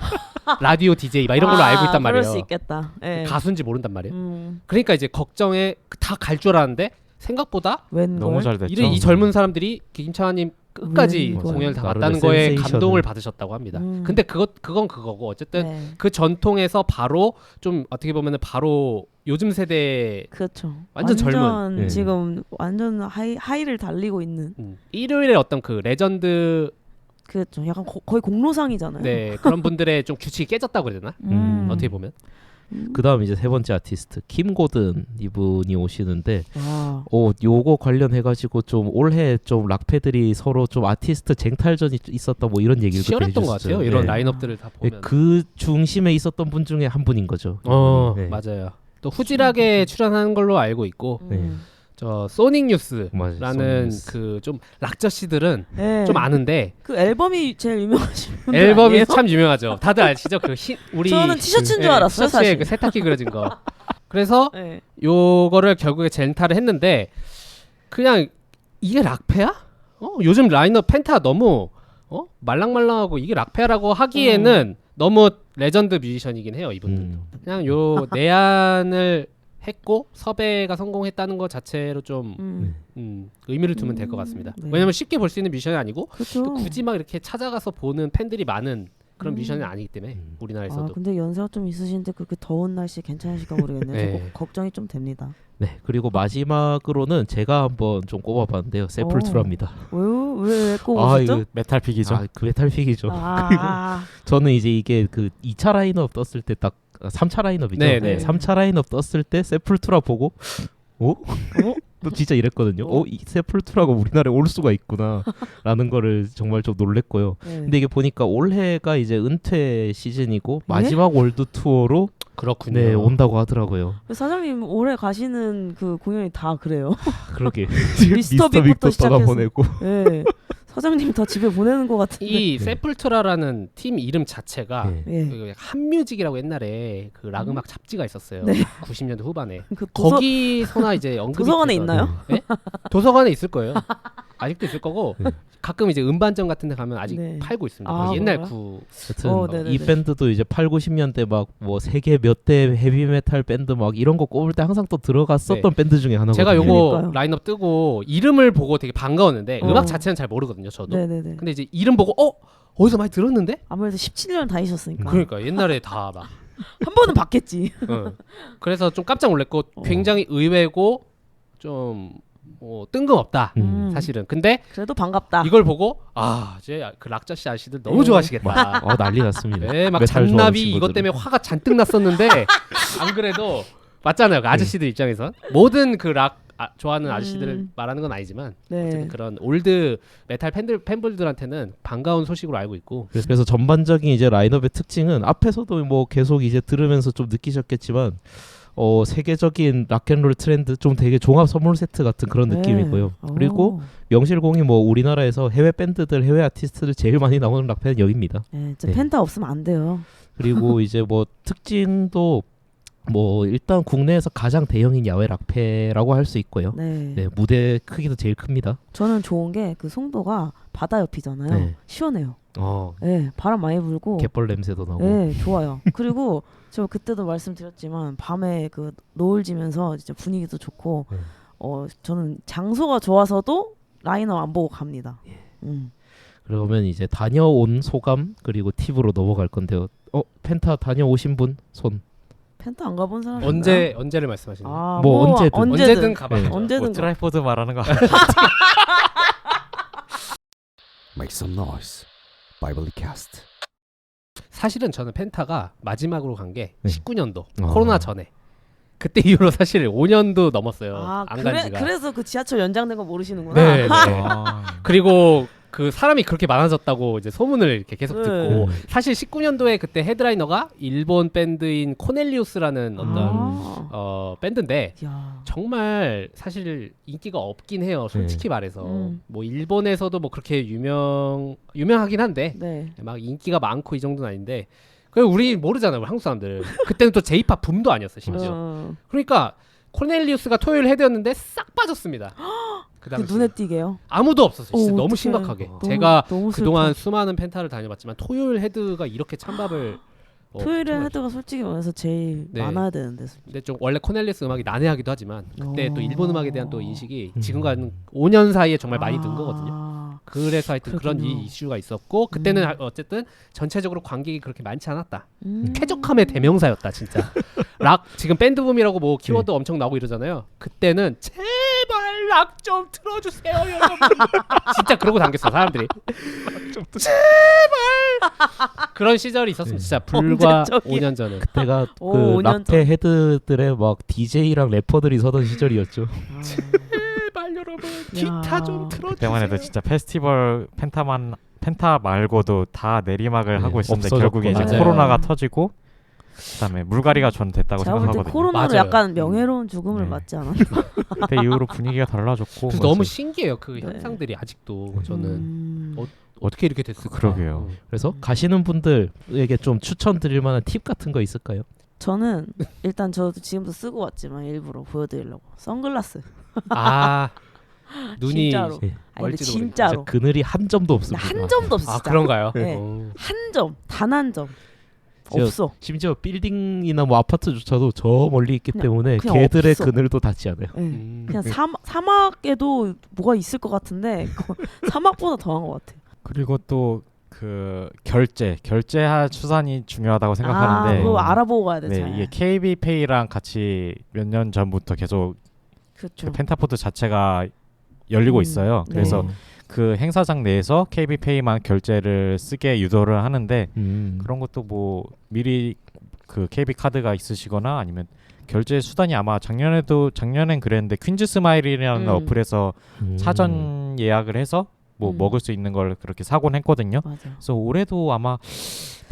라디오 DJ 막 이런 걸로 알고 있단 말이에요. 그럴 수 있겠다. 네. 가수인지 모른단 말이에요. 음, 그러니까 이제 걱정에 다 갈 줄 알았는데 생각보다 웬걸? 너무 잘 됐죠. 이 젊은 사람들이 김창한님 끝까지 웬걸? 공연을 다 나름의 갔다는 거에 센세이션을. 감동을 받으셨다고 합니다. 근데 그건 그거고 어쨌든 네. 그 전통에서 바로 좀 어떻게 보면은 바로 요즘 세대 그렇죠. 완전 젊은. 네. 지금 완전 하이를 달리고 있는. 일요일에 어떤 그 레전드 그렇죠. 약간 거의 공로상이잖아요. 네 그런 분들의 좀 규칙이 깨졌다고 그래야 되나? 어떻게 보면 그다음 이제 세 번째 아티스트 킴 고든 이분이 오시는데 와. 요거 관련해 가지고 좀 올해 좀 락패들이 서로 좀 아티스트 쟁탈전이 있었다 뭐 이런 얘기를 그때 치열했던 것 해주셨어요. 같아요. 이런 네. 라인업들을 다 보면. 그 중심에 있었던 분 중에 한 분인 거죠. 네. 맞아요. 또 후질하게 출연하는 걸로 알고 있고 네. 저 소닉 맞아요, 뉴스라는 소닉 뉴스. 그 좀 락저씨들은 네. 좀 아는데 그 앨범이 제일 유명하신 분들 앨범이 아니에요? 참 유명하죠. 다들 아시죠? 그 우리 저는 티셔츠인 그, 줄 알았어요, 티셔츠에 사실. 그 세탁기 그려진 거. 그래서 네. 요거를 결국에 젠타를 했는데 그냥 이게 락패야? 요즘 라인업 펜타 너무 말랑말랑하고 이게 락패라고 하기에는 너무 레전드 뮤지션이긴 해요 이분들. 그냥 요 내한을 했고 섭외가 성공했다는 것 자체로 좀 의미를 두면 될 것 같습니다. 네. 왜냐면 쉽게 볼 수 있는 뮤지션이 아니고 그렇죠. 또 굳이 막 이렇게 찾아가서 보는 팬들이 많은 그런 뮤지션이 아니기 때문에 우리나라에서도. 아, 근데 연세가 좀 있으신데 그렇게 더운 날씨 괜찮으실까 모르겠네요. 네. 저거 걱정이 좀 됩니다. 네. 그리고 마지막으로는 제가 한번 좀 꼽아봤는데요. 세플투라입니다. 왜 아 꼽으셨죠? 이거 메탈픽이죠. 그 메탈픽이죠. 그리고 저는 이제 이게 그 2차 라인업 떴을 때 딱 3차 라인업이죠. 네, 네. 3차 라인업 떴을 때 세플투라 보고 너 진짜 이랬거든요. 이 세플투라가 우리나라에 올 수가 있구나라는 거를 정말 좀 놀랬고요. 네. 근데 이게 보니까 올해가 이제 은퇴 시즌이고 마지막 월드 투어로 그렇군요. 네 온다고 하더라고요. 사장님 올해 가시는 그 공연이 다 그래요. 그러게 미스터 빅부터 시작해서. 떠나보내고. 네. 사장님 다 집에 보내는 것 같은데. 이 세플투라라는 팀 이름 자체가 네. 예. 그 한뮤직이라고 옛날에 그 락 음악 잡지가 있었어요. 네. 90년대 후반에. 그 거기서나 이제 언급이 도서관에 되던- 있나요? 네? 도서관에 있을 거예요. 아직도 있을 거고 네. 가끔 이제 음반점 같은 데 가면 아직 네. 팔고 있습니다. 아, 옛날 그래요? 여튼 네네네. 이 밴드도 이제 8, 90년대 막 뭐 세계 몇 대 헤비메탈 밴드 막 이런 거 꼽을 때 항상 또 들어갔었던 밴드 중에 하나거든요. 제가 요거 그러니까요. 라인업 뜨고 이름을 보고 되게 반가웠는데 어. 음악 자체는 잘 모르거든요. 저도. 네네네. 근데 이제 이름 보고 어디서 많이 들었는데? 아무래도 17년 다니셨으니까 그러니까 옛날에 다 막. 한 번은 봤겠지. 그래서 좀 깜짝 놀랐고 굉장히 의외고 좀 뜬금없다. 사실은. 근데 그래도 반갑다. 이걸 보고 이제 그 락저씨 아저씨들 너무 좋아하시겠다. 난리 났습니다. 네, 막 메탈 잔나비 좋아하는 이것 친구들은. 때문에 화가 잔뜩 났었는데 안 그래도 맞잖아요. 그 아저씨들 입장에선 모든 그 락 좋아하는 아저씨들을 말하는 건 아니지만 네. 어쨌든 그런 올드 메탈 팬분들한테는 반가운 소식으로 알고 있고 그래서 전반적인 이제 라인업의 특징은 앞에서도 뭐 계속 이제 들으면서 좀 느끼셨겠지만 세계적인 락앤롤 트렌드 좀 되게 종합 선물 세트 같은 그런 네. 느낌이고요. 오. 그리고 명실공히 뭐 우리나라에서 해외 밴드들, 해외 아티스트들 제일 많이 나오는 락팬은 여기입니다. 네, 네. 펜타 없으면 안 돼요. 그리고 이제 뭐 특징도 뭐 일단 국내에서 가장 대형인 야외 락패라고 할 수 있고요. 네. 네, 무대 크기도 제일 큽니다. 저는 좋은 게 그 송도가 바다 옆이잖아요. 네. 시원해요. 네, 바람 많이 불고. 갯벌 냄새도 나고. 네, 좋아요. 그리고 저 그때도 말씀드렸지만 밤에 그 노을 지면서 진짜 분위기도 좋고 네. 저는 장소가 좋아서도 라인업 안 보고 갑니다. 그러면 이제 다녀온 소감 그리고 팁으로 넘어갈 건데요. 펜타 다녀오신 분 손. 펜타 안 가본 사람 언제를 말씀하시는 거예요? 아, 뭐 언제든. 언제든 가봐요. 네. 언제든 가. 트라이포드 말하는 거. Make some noise. Bible cast. 사실은 저는 펜타가 마지막으로 간 게 네. 19년도 코로나 전에 그때 이후로 사실 5년도 넘었어요. 안 간 지가. 그래서 그 지하철 연장된 거 모르시는구나. 네, 네. 아. 그리고 그 사람이 그렇게 많아졌다고 이제 소문을 이렇게 계속 네. 듣고 사실 19년도에 그때 헤드라이너가 일본 밴드인 코넬리우스라는 어떤 밴드인데 야. 정말 사실 인기가 없긴 해요. 솔직히 말해서 뭐 일본에서도 뭐 그렇게 유명하긴 한데 네. 막 인기가 많고 이 정도는 아닌데 그 우리 모르잖아요. 우리 한국 사람들 그때는 또 J-팝 붐도 아니었어 심지어. 그러니까 코넬리우스가 토요일 헤드였는데 싹 빠졌습니다. 그 당시 눈에 띄게요. 아무도 없었어요. 진짜 오, 너무 어떡해. 심각하게. 너무- 제가 너무 그동안 수많은 펜타를 다녀봤지만 토요일 헤드가 이렇게 찬밥을 토요일에 정말- 헤드가 솔직히 말해서 제일 네. 많아야 되는데. 근데 좀 원래 코넬리우스 음악이 난해하기도 하지만 그때 또 오. 일본 음악에 대한 또 인식이 지금과는 5년 사이에 정말 많이 는 거거든요. 그래서 하여튼 그런 그렇군요. 이슈가 있었고 그때는 어쨌든 전체적으로 관객이 그렇게 많지 않았다. 음. 쾌적함의 대명사였다 진짜. 락 지금 밴드붐이라고 뭐 키워드 엄청 나오고 이러잖아요. 그때는 제발 락 좀 틀어주세요 여러분. 진짜 그러고 당겼어 사람들이. 제발 그런 시절이 있었습니다. 진짜 불과 언제적이야. 5년 전에. 그때가 오, 그 5년 락페 헤드들의 막 DJ랑 래퍼들이 서던 시절이었죠. 제발 여러분 기타 좀 틀어주세요. 그때만 해도 진짜 페스티벌 펜타 말고도 다 내리막을 네, 하고 있었는데 없어졌고. 결국에 이제 맞아요. 코로나가 터지고 그다음에 물갈이가 전 됐다고 제가 볼 때 생각하거든요. 코로나로 맞아요. 약간 명예로운 죽음을 네. 맞지 않았나? 그때 이후로 분위기가 달라졌고 그래서 너무 신기해요 그 네. 현상들이 아직도 저는 음. 어떻게 이렇게 됐을까. 그러게요. 그래서 가시는 분들에게 좀 추천드릴 만한 팁 같은 거 있을까요? 저는 일단 저도 지금도 쓰고 왔지만 일부러 보여드리려고 선글라스. 아 눈이 진짜로. 예. 아니 근데 멀지도 진짜로 그늘이 한 점도 없습니다. 한 점도 없어. 아 진짜. 그런가요? 네. 어. 한 점, 단 한 점 저- 없어. 심지어 빌딩이나 뭐 아파트조차도 저 멀리 있기 때문에 그냥 걔들의 없어. 그늘도 닿지 않아요. 네. 그냥 사막에도 뭐가 있을 것 같은데 사막보다 더한 것 같아. 그리고 또 그 결제 수단이 중요하다고 생각하는데 그거 알아보고 가야 돼. 네, 잘. 이게 KB페이랑 같이 몇 년 전부터 계속 그렇죠. 그 펜타포드 자체가 열리고 있어요. 네. 그래서 그 행사장 내에서 KB페이만 결제를 쓰게 유도를 하는데 그런 것도 뭐 미리 그 KB 카드가 있으시거나 아니면 결제 수단이 아마 작년엔 그랬는데 퀸즈 스마일이라는 어플에서 사전 예약을 해서 뭐 먹을 수 있는 걸 그렇게 사곤 했거든요. 맞아. 그래서 올해도 아마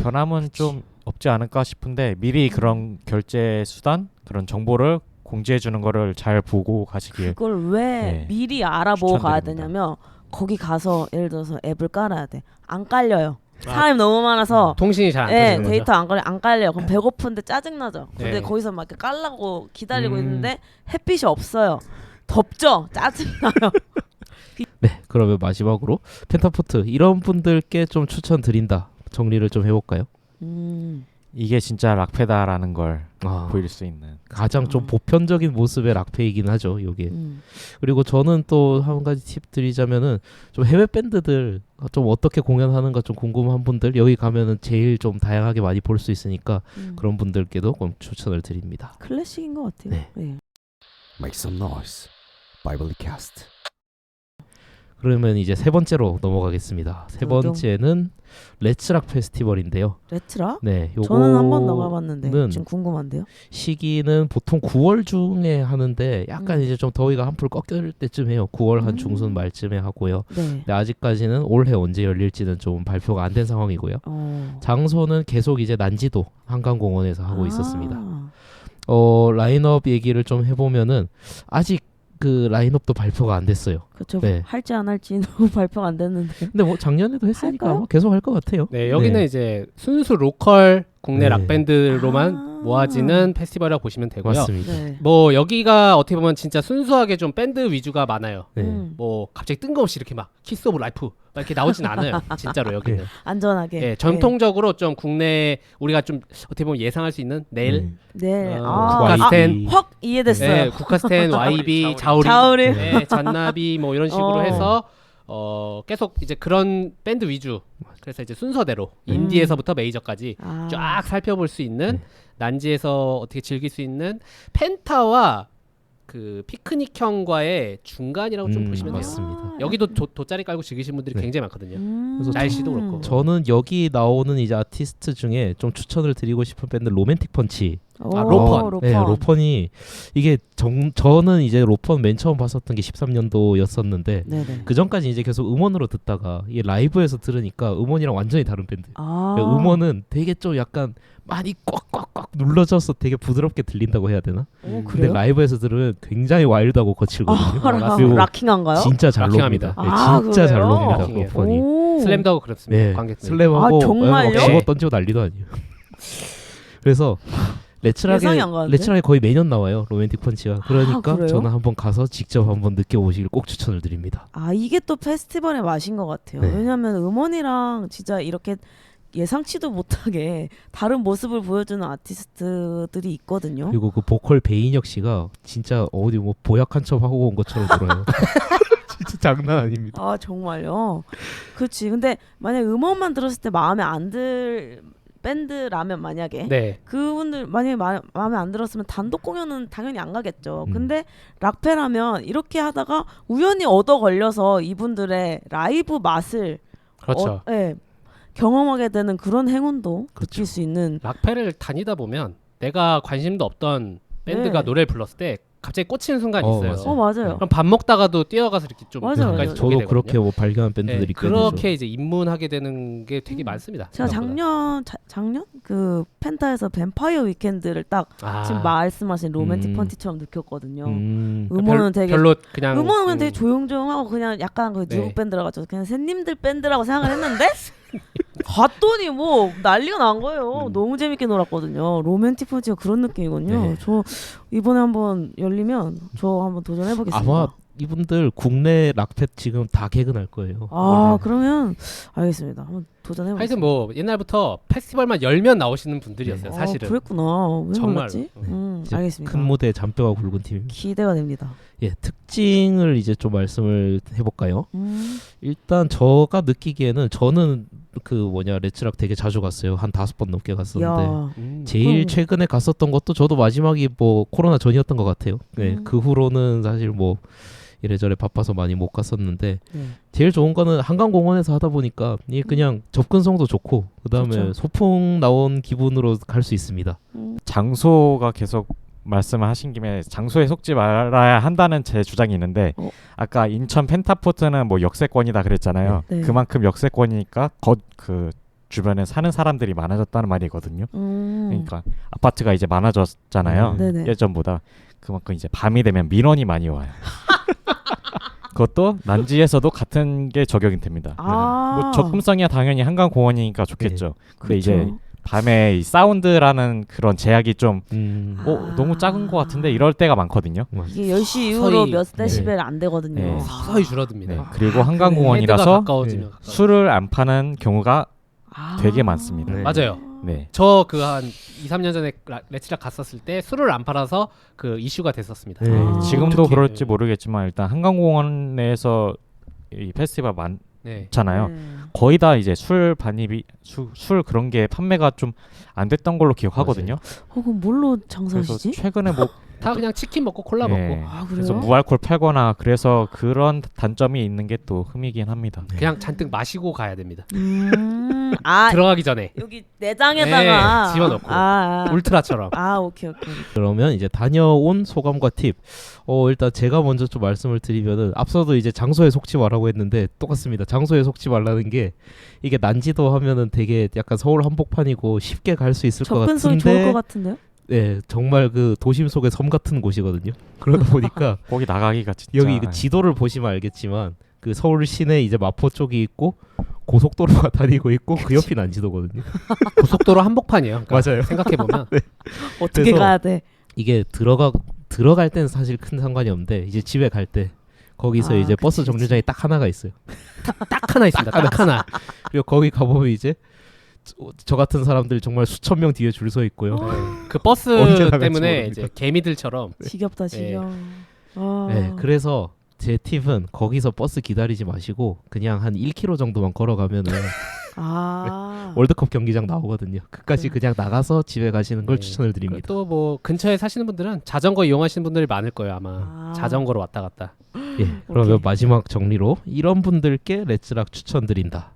변함은 좀 없지 않을까 싶은데 미리 그런 결제 수단 그런 정보를 공지해 주는 거를 잘 보고 가시길. 그걸 왜 네. 미리 알아보고 가야 추천드립니다. 되냐면 거기 가서 예를 들어서 앱을 깔아야 돼. 안 깔려요. 사람이 너무 많아서 통신이 잘 안 네, 터지는 데이터 거죠. 안 깔려요. 그럼 배고픈데 짜증나죠. 근데 네. 거기서 막 이렇게 깔라고 기다리고 있는데 햇빛이 없어요. 덥죠? 짜증나요. 네, 그러면 마지막으로 펜타포트 이런 분들께 좀 추천드린다. 정리를 좀 해볼까요? 이게 진짜 락페다라는 걸 아, 보일 수 있는. 가장 좀 보편적인 모습의 락페이긴 하죠. 요게. 음. 그리고 저는 또 한 가지 팁 드리자면은 좀 해외 밴드들 좀 어떻게 공연하는가 좀 궁금한 분들 여기 가면은 제일 좀 다양하게 많이 볼 수 있으니까 그런 분들께도 좀 추천을 드립니다. 클래식인 것 같아요. 네. 네. Make some noise. Bible Cast. 그러면 이제 세 번째로 넘어가겠습니다. 세 두둥. 번째는 레츠락 페스티벌인데요. 레트라? 네, 저는 한 번 나가봤는데 요거는 지금 궁금한데요. 시기는 보통 9월 중에 하는데 약간 이제 좀 더위가 한풀 꺾일 때쯤 해요. 9월 한 중순 말쯤에 하고요. 네. 근데 아직까지는 올해 언제 열릴지는 좀 발표가 안 된 상황이고요. 장소는 계속 이제 난지도 한강공원에서 하고 있었습니다. 라인업 얘기를 좀 해보면은 아직 그 라인업도 발표가 안 됐어요. 그렇죠. 네. 할지 안 할지는 발표가 안 됐는데. 근데 뭐 작년에도 했으니까 할까요? 아마 계속 할 것 같아요. 네 여기는 이제 순수 로컬 국내 네. 락 밴드로만 아. 모아지는 페스티벌이라고 보시면 되고요. 맞습니다. 네. 뭐 여기가 어떻게 보면 진짜 순수하게 좀 밴드 위주가 많아요. 네. 뭐 갑자기 뜬금없이 이렇게 막 키스 오브 라이프 막 이렇게 나오진 않아요. 진짜로 여기는. 안전하게. 예, 전통적으로 좀 국내 우리가 좀 어떻게 보면 예상할 수 있는 네일, 네. 국가스텐, 확 이해됐어요. 예, 국카스텐, YB, 자우리, 자우리. 예, 잔나비 뭐 이런 식으로 어. 해서 계속 이제 그런 밴드 위주. 그래서 이제 순서대로 인디에서부터 메이저까지 쫙 살펴볼 수 있는 난지에서 어떻게 즐길 수 있는 펜타와 그 피크닉형과의 중간이라고 좀 보시면 돼요. 맞습니다. 여기도 돗자리 깔고 즐기시는 분들이 네. 굉장히 많거든요. 그래서 날씨도 그렇고. 저는 여기 나오는 이제 아티스트 중에 좀 추천을 드리고 싶은 밴드 로맨틱 펀치. 로펀. 네, 로펀이 이게 저는 이제 로펀 맨 처음 봤었던 게 13년도였었는데 네네. 그 전까지 이제 계속 음원으로 듣다가 이게 라이브에서 들으니까 음원이랑 완전히 다른 밴드. 아. 음원은 되게 좀 약간 많이 꽉꽉꽉 눌러져서 되게 부드럽게 들린다고 해야 되나? 근데 그래요? 라이브에서 들으면 굉장히 와일드하고 거칠거든요. 그리고 락킹한가요? 진짜 잘 락킹합니다. 놉니다. 네, 진짜 잘 그래요? 놉니다. 락킹해요. 로펀이. 오. 슬램도 그렇습니다. 네, 관객들. 슬램하고 아, 정말요? 집어 던지고 난리도 아니에요. 그래서 예상이 안 가는데? 레츠락에 거의 매년 나와요. 로맨틱 펀치가. 그러니까 그래요? 저는 한번 가서 직접 한번 느껴보시길 꼭 추천을 드립니다. 아 이게 또 페스티벌의 맛인 것 같아요. 네. 왜냐하면 음원이랑 진짜 이렇게 예상치도 못하게 다른 모습을 보여주는 아티스트들이 있거든요. 그리고 그 보컬 배인혁 씨가 진짜 어디 뭐 보약 한 첩 하고 온 것처럼 들어요. 진짜 장난 아닙니다. 아 정말요? 그렇지. 근데 만약 음원만 들었을 때 마음에 안 들 밴드라면 만약에 네. 그분들 만약에 마음에 안 들었으면 단독 공연은 당연히 안 가겠죠. 근데 락페라면 이렇게 하다가 우연히 얻어 걸려서 이분들의 라이브 맛을 그렇죠. 예, 경험하게 되는 그런 행운도 그렇죠. 느낄 수 있는. 락페를 다니다 보면 내가 관심도 없던 밴드가 네. 노래를 불렀을 때 갑자기 꽂히는 순간이 있어요. 맞아요. 맞아요. 그럼 밥 먹다가도 뛰어가서 이렇게 좀 맞아요, 가까이 맞아요. 보게 저도 되거든요. 그렇게 뭐 발견한 네, 밴드들이 꽤 그렇게 되죠. 이제 입문하게 되는 게 되게 많습니다. 제가 작년 그 펜타에서 뱀파이어 위켄드를 딱 지금 말씀하신 로맨틱 펀치처럼 느꼈거든요. 음원은 되게 별로 그냥 음원은 되게 조용조용하고 그냥 약간 그 뉴욕 네. 밴드라 가지고 그냥 샌님들 밴드라고 생각을 했는데 갔더니 뭐 난리가 난 거예요. 너무 재밌게 놀았거든요. 로맨틱 펀치가 그런 느낌이거든요. 네. 저 이번에 한번 열리면 저 한번 도전해 보겠습니다. 아마 이분들 국내 락펫 지금 다 개근할 거예요. 그러면 알겠습니다. 한번 도전해 보겠습니다. 하여튼 뭐 옛날부터 페스티벌만 열면 나오시는 분들이었어요. 사실은. 그랬구나. 왜 정말로. 몰랐지? 이제 알겠습니다. 큰 무대에 잔뼈가 굵은 팀입니다. 기대가 됩니다. 예, 특징을 이제 좀 말씀을 해볼까요? 일단 저가 느끼기에는 저는 그 레츠락 되게 자주 갔어요. 한 5번 넘게 갔었는데 야, 제일 최근에 갔었던 것도 저도 마지막이 뭐 코로나 전이었던 것 같아요. 네, 그 후로는 사실 뭐 이래저래 바빠서 많이 못 갔었는데 제일 좋은 거는 한강공원에서 하다 보니까 이게 그냥 접근성도 좋고 그다음에 그렇죠. 소풍 나온 기분으로 갈 수 있습니다. 장소가 계속 말씀하신 김에 장소에 속지 말아야 한다는 제 주장이 있는데 아까 인천 펜타포트는 뭐 역세권이다 그랬잖아요. 네. 그만큼 역세권이니까 그 주변에 사는 사람들이 많아졌다는 말이거든요. 그러니까 아파트가 이제 많아졌잖아요. 네네. 예전보다. 그만큼 이제 밤이 되면 민원이 많이 와요. 그것도 난지에서도 같은 게 적용이 됩니다. 뭐 접근성이야 당연히 한강공원이니까 좋겠죠. 근데 이제 밤에 이 사운드라는 그런 제약이 좀 너무 작은 것 같은데 이럴 때가 많거든요. 이게 10시 이후로 몇 데시벨 안 되거든요. 네. 서서히 줄어듭니다. 네. 그리고 헤드가 한강공원이라서 가까워지면 가까워지면. 술을 안 파는 경우가 되게 많습니다. 맞아요. 네. 저 그 한 2, 3년 전에 레츠락 갔었을 때 술을 안 팔아서 그 이슈가 됐었습니다. 네. 지금도 특히. 그럴지 모르겠지만 일단 한강공원 내에서 이 페스티벌 많잖아요. 거의 다 이제 술 반입이 술 그런 게 판매가 좀 안 됐던 걸로 기억하거든요. 그럼 뭘로 그래서 장사하시지? 최근에 뭐 다 그냥 치킨 먹고 콜라 네. 먹고 그래서 그래요? 무알콜 팔거나 그래서 그런 단점이 있는 게 또 흠이긴 합니다. 그냥 잔뜩 마시고 가야 됩니다. 아 들어가기 전에 여기 내장에다가 네, 집어넣고. 울트라처럼. 오케이. 그러면 이제 다녀온 소감과 팁. 일단 제가 먼저 좀 말씀을 드리면은 앞서도 이제 장소에 속지 말라고 했는데 똑같습니다. 장소에 속지 말라는 게 이게 난지도 하면은 되게 약간 서울 한복판이고 쉽게 갈 수 있을 것 같은데 접근성이 좋을 것 같은데요? 네, 정말 그 도심 속의 섬 같은 곳이거든요. 그러다 보니까 거기 나가기가 진짜 여기 그 지도를 보시면 알겠지만 그 서울 시내 이제 마포 쪽이 있고 고속도로가 다니고 있고 그 옆이 난지도거든요. 고속도로 한복판이에요. 그러니까 맞아요. 생각해 보면 어떻게 그래서 가야 돼? 이게 들어갈 때는 사실 큰 상관이 없는데 이제 집에 갈 때 거기서 이제 버스 정류장이 딱 하나가 있어요. 딱 하나 있습니다. 딱 하나. 그리고 거기 가보면 이제 저 같은 사람들 정말 수천 명 뒤에 줄 서 있고요. 그 버스 언제 나갈지 때문에 모릅니다. 이제 개미들처럼 지겹다 지겨워. 네, 그래서 제 팁은 거기서 버스 기다리지 마시고 그냥 한 1km 정도만 걸어가면은 월드컵 경기장 나오거든요. 그까지 그냥 나가서 집에 가시는 걸 추천을 드립니다. 또 뭐 근처에 사시는 분들은 자전거 이용하시는 분들이 많을 거예요 아마. 자전거로 왔다 갔다. 예, 그러면 마지막 정리로 이런 분들께 레츠락 추천드린다.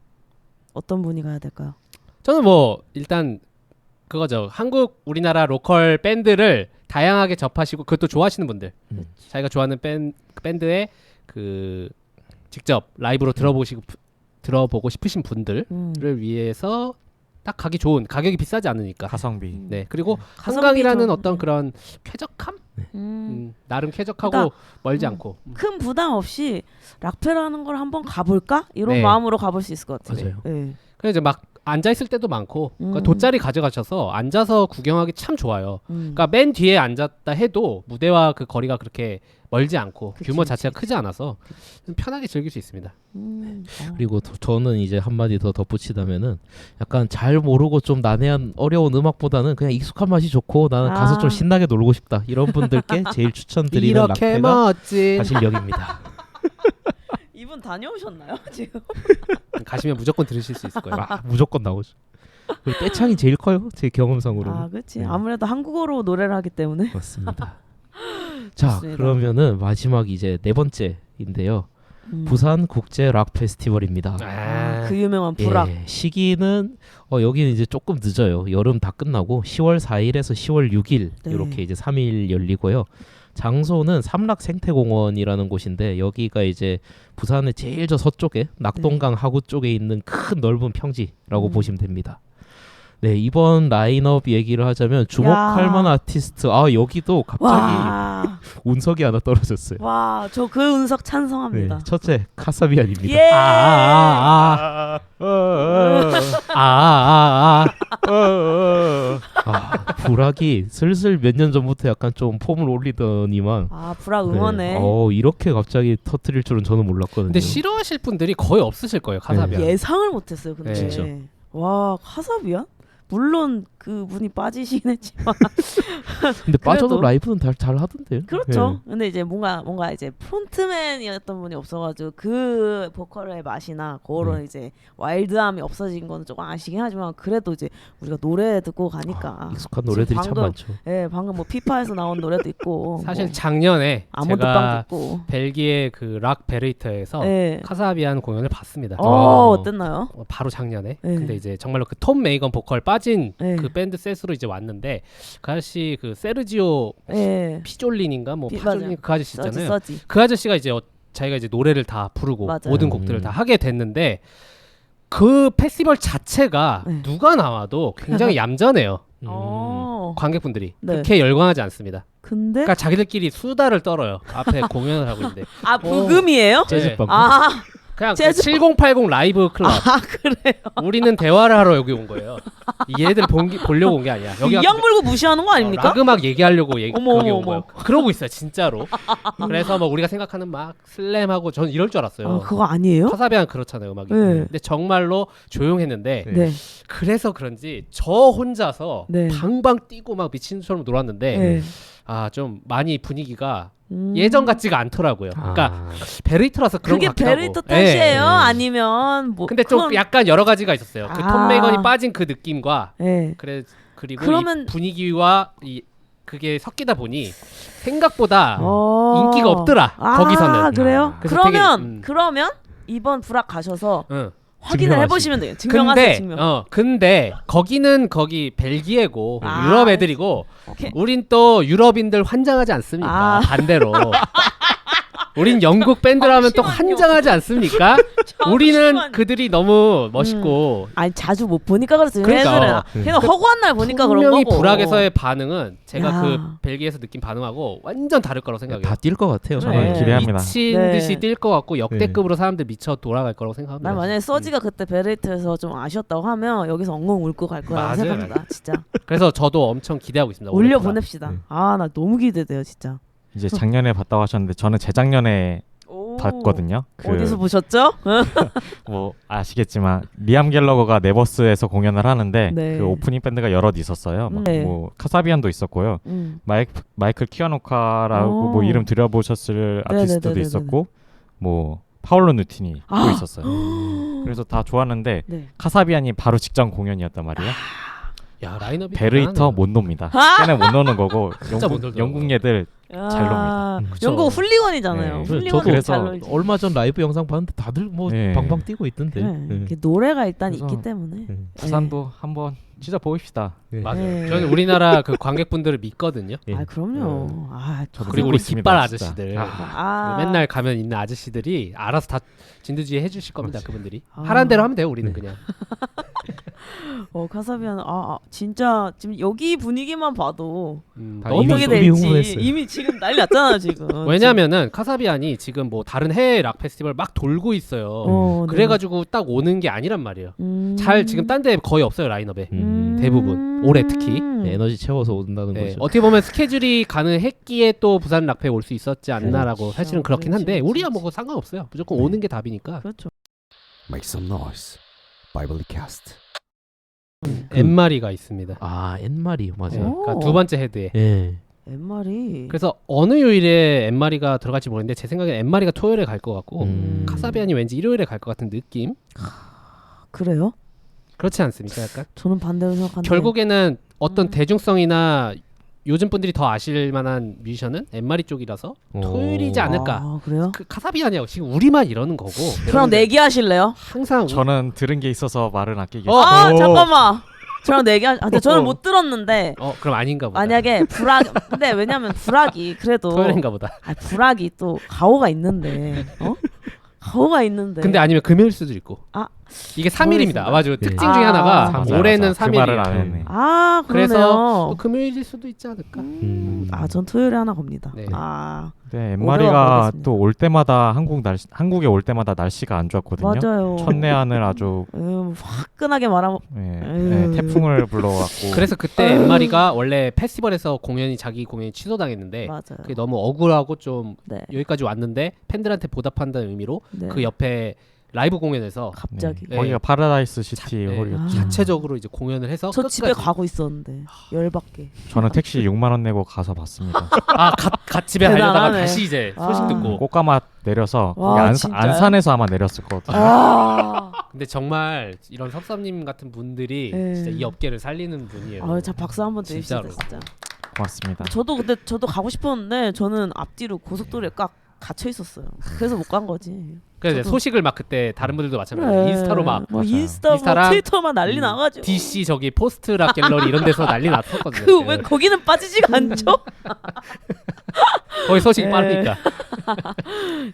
어떤 분이 가야 될까요? 저는 뭐 일단 그거죠. 한국 우리나라 로컬 밴드를 다양하게 접하시고 그것도 좋아하시는 분들, 자기가 좋아하는 밴드의 그 직접 라이브로 들어보고 싶으신 분들을 위해서 딱 가기 좋은, 가격이 비싸지 않으니까. 가성비. 네. 그리고 가성비 한강이라는 좀, 어떤 그런 쾌적함? 나름 쾌적하고 그러니까, 멀지 않고. 큰 부담 없이 락페라는 걸 한번 가볼까? 이런 네. 마음으로 가볼 수 있을 것 같아요. 맞아요. 네. 그래서 이제 막 앉아 있을 때도 많고 그러니까 돗자리 가져가셔서 앉아서 구경하기 참 좋아요. 그러니까 맨 뒤에 앉았다 해도 무대와 그 거리가 그렇게 멀지 않고 규모 자체가 크지 않아서 좀 편하게 즐길 수 있습니다. 그리고 저는 이제 한마디 더 덧붙이자면은 약간 잘 모르고 좀 난해한 어려운 음악보다는 그냥 익숙한 맛이 좋고 나는 가서 좀 신나게 놀고 싶다 이런 분들께 제일 추천드리는 이렇게 락페가 멋진 가실력입니다. 이분 다녀오셨나요 지금? 가시면 무조건 들으실 수 있을 거예요. 무조건 나오죠. 그리고 떼창이 제일 커요. 제 경험상으로. 아, 그렇지. 네. 아무래도 한국어로 노래를 하기 때문에. 맞습니다. 자, 좋습니다. 그러면은 마지막 이제 네 번째인데요. 부산 국제 락 페스티벌입니다. 그 유명한 불악. 예, 시기는 여기는 이제 조금 늦어요. 여름 다 끝나고 10월 4일에서 10월 6일 네. 이렇게 이제 3일 열리고요. 장소는 삼락 생태공원이라는 곳인데 여기가 이제 부산의 제일 저 서쪽에 낙동강 하구 쪽에 있는 큰 넓은 평지라고 보시면 됩니다. 네, 이번 라인업 얘기를 하자면 주목할 야. 만한 아티스트. 아, 여기도 갑자기 와, 운석이 하나 떨어졌어요. 와, 저 그 운석 찬성합니다. 네, 첫째 카사비안입니다. 예. 불악이 슬슬 몇 년 전부터 약간 좀 폼을 올리더니만 아, 불악 응원해. 이렇게 갑자기 터트릴 줄은 저는 몰랐거든요. 근데 싫어하실 분들이 거의 없으실 거예요. 카사비안. 예상을 못했어요. 근데 네. 진짜. 와, 카사비안? 물론 그 분이 빠지시긴 했지만 근데 빠져도 그래도- 라이브는 잘 하던데요. 그렇죠. 근데 이제 뭔가 이제 프론트맨이었던 분이 없어가지고 그 보컬의 맛이나 그런 이제 와일드함이 없어진 거는 조금 아쉽긴 하지만 그래도 이제 우리가 노래 듣고 가니까 익숙한 노래들이 참 방금, 많죠. 예, 방금 뭐 피파에서 나온 노래도 있고 사실 뭐 작년에 아몬드빵도 제가 있고. 벨기에 그 락 베레이터에서 예. 카사비안 공연을 봤습니다. 어땠나요? 바로 작년에. 네. 근데 이제 정말로 그 톰 메이건 보컬 빠진 네. 그 밴드 셋으로 이제 왔는데 그 아저씨 그 세르지오 예. 피졸린인가 뭐 파졸린 맞아요. 그 아저씨 있잖아요. 써지. 그 아저씨가 이제 자기가 이제 노래를 다 부르고 맞아요. 모든 곡들을 다 하게 됐는데 그 페스티벌 자체가 네. 누가 나와도 굉장히 얌전해요. 어. 관객분들이 네. 그렇게 열광하지 않습니다. 근데 그러니까 자기들끼리 수다를 떨어요. 앞에 공연을 하고 있는데 아, 불금이에요? 재즈빵. 아, 그냥 재즈- 7080 라이브 클럽. 아, 그래요. 우리는 대화를 하러 여기 온 거예요. 얘들 보려고 온 게 아니야. 여기 이악 물고 무시하는 거 아닙니까? 락 음악 얘기하려고 어머, 거기 어머, 온 거예요. 그러고 있어요, 진짜로. 그래서 뭐 우리가 생각하는 막 슬램하고 저는 이럴 줄 알았어요. 아, 그거 아니에요? 카사비안 그렇잖아요, 음악이. 네. 근데 정말로 조용했는데 네. 그래서 그런지 저 혼자서 네. 방방 뛰고 막 미친처럼 놀았는데 네. 아, 좀 많이 분위기가 음. 예전 같지가 않더라고요. 그러니까 베레이터라서 그런 그게 것 같기도 베레이터 하고. 예. 탓이에요? 아니면 뭐 근데 좀 그건- 약간 여러 가지가 있었어요. 그 아. 톰 메이건이 빠진 그 느낌과 예. 그리고 그러면- 이 분위기와 이 그게 섞이다 보니 생각보다 어. 인기가 없더라. 거기서는. 그래요? 그래서 그러면 이번 불악 가셔서 응. 확인을 해보시면 돼요. 증명하세요, 근데 증명. 근데 거기는 거기 벨기에고 아. 유럽 애들이고 오케이. 우린 또 유럽인들 환장하지 않습니까? 아. 반대로. 우린 영국 밴드라면 또 잠시만요. 환장하지 않습니까? 우리는 잠시만요. 그들이 너무 멋있고 아니 자주 못 보니까 그렇지. 그러니까. 걔는 허구한 날 보니까 그런 분명히 거고. 불악에서의 반응은 제가 야. 그 벨기에에서 느낀 반응하고 완전 다를 거라고 생각해요. 다 뛸 것 같아요. 그래. 저는 기대합니다. 미친 네. 듯이 뛸 것 같고 역대급으로 사람들 미쳐 돌아갈 거라고 생각합니다. 난 만약에 서지가 그때 베레이트에서 좀 아쉬웠다고 하면 여기서 엉엉 울고 갈 거라고 맞아요. 생각합니다. 진짜. 그래서 저도 엄청 기대하고 있습니다. 올해 올려 불악. 보냅시다. 네. 아, 나 너무 기대돼요, 진짜. 이제 작년에 봤다고 하셨는데 저는 재작년에 오. 봤거든요. 어디서 보셨죠? 뭐 아시겠지만 리암 갤러거가 네버스에서 공연을 하는데 네. 그 오프닝 밴드가 여럿 있었어요. 막 네. 뭐 카사비안도 있었고요. 마이클 키아노카라고 오. 뭐 이름 들어보셨을 아티스트도 네네네네네. 있었고 뭐 파올로 누티니 또 아. 있었어요. 그래서 다 좋았는데 네. 카사비안이 바로 직전 공연이었단 말이에요. 야 라인업이 베레이터 대단하네요. 못 놉니다. 아! 걔네 못 노는 거고 진짜 못 놀더라고요. 영국 얘들 야, 잘 놉니다. 그쵸. 영국 훌리건이잖아요. 네. 훌리건 저도 그래서 잘 놀지. 얼마 전 라이브 영상 봤는데 다들 뭐 네. 방방 뛰고 있던데. 그래. 네. 이렇게 노래가 일단 그래서- 있기 때문에. 네. 부산도 한번 진짜 보입시다. 맞아요. 네. 저는 우리나라 그 관객분들을 믿거든요. 예. 아, 그럼요. 아, 저도 그리고 믿고 우리 있습니다, 깃발 진짜. 아저씨들 아. 맨날 가면 있는 아저씨들이 알아서 다 진두지휘 해주실 겁니다. 그분들이 아. 하라는 대로 하면 돼요. 우리는 그냥. 카사비안 진짜 지금 여기 분위기만 봐도 다 너무 어떻게 이미 될지 흥분했어요. 이미 지금 난리 났잖아요 지금. 왜냐면은 카사비안이 지금 뭐 다른 해외 락 페스티벌 막 돌고 있어요. 네. 그래가지고 딱 오는 게 아니란 말이에요. 잘 지금 딴 데 거의 없어요 라인업에. 대부분. 올해 특히. 에너지 채워서 온다는 네, 거죠. 어떻게 보면 스케줄이 가능했기에 또 부산 락페에 올 수 있었지 않나라고 사실은 그렇긴 한데 그렇지, 우리야 그렇지. 뭐 상관없어요. 무조건 오는 게 답이니까. 그렇죠. Make some noise. Bible Cast. 엠마리가 있습니다. 아, 옛말이 맞아요. 오. 그러니까 두 번째 헤드에. 예. 엠마리. 그래서 어느 요일에 엠마리가 들어갈지 모르겠는데 제 생각엔 엠마리가 토요일에 갈 것 같고 카사비안이 왠지 일요일에 갈 것 같은 느낌. 그래요? 그렇지 않습니까? 약간 저는 반대로 생각하는데. 결국에는 어떤 대중성이나 요즘 분들이 더 아실 만한 뮤지션은 엠마리 쪽이라서 토요일이지 않을까. 아, 그래요? 그 카사비안이야 지금 우리만 이러는 거고. 저랑 내기하실래요? 항상 저는 들은 게 있어서 말은 아끼겠습니다. 아 잠깐만. 저랑 근데 저는 못 들었는데 그럼 아닌가 보다. 만약에 근데 왜냐면 불악이 그래도 토요일인가 보다. 불악이 또 가오가 있는데 가오가 있는데. 근데 아니면 금요일 수도 있고. 아 이게 3일입니다. 맞아요. 네. 특징 중에 하나가 맞아, 올해는 맞아. 그 말을 안 3일이에요. 했네. 아 그래서 그러네요. 금요일일 수도 있지 않을까. 전 토요일에 하나 겁니다. 네. 아 네, 오래와 엠마리가 모르겠습니다. 또 올 때마다 한국에 올 때마다 날씨가 안 좋았거든요. 맞아요. 첫내한을 아주 화끈하게 말하면 태풍을 불러왔고. 그래서 그때 엠마리가 원래 페스티벌에서 자기 공연이 취소당했는데 맞아요. 그게 너무 억울하고 좀 네. 여기까지 왔는데 팬들한테 보답한다는 의미로 네. 그 옆에 라이브 공연에서 갑자기. 네. 거기가 파라다이스 시티 네, 홀이었죠. 자체적으로 이제 공연을 해서 저 끝까지. 집에 가고 있었는데 열받게. 저는 택시 6만 원 내고 가서 봤습니다. 갓 집에 가려다가 대단하네. 다시 이제 소식 아. 듣고. 꽃가마 내려서 와, 거기 진짜요? 안산에서 아마 내렸을 거거든요. 아, 근데 정말 이런 섭섭님 같은 분들이 네. 진짜 이 업계를 살리는 분이에요. 자 박수 한번 드립시다 진짜로. 진짜. 고맙습니다. 저도 가고 싶었는데 저는 앞뒤로 고속도로에 꽉 갇혀 있었어요. 그래서 못 간 거지. 그래서 이제 저도- 소식을 막 그때 다른 분들도 마찬가지예요. 인스타로 막 뭐 맞아요. 인스타랑 트위터만 난리 나가지고. DC 저기 포스트락 갤러리 이런 데서 난리 났었거든요. 그 왜 거기는 빠지지가 않죠? 거기 소식이 네. 빠르니까.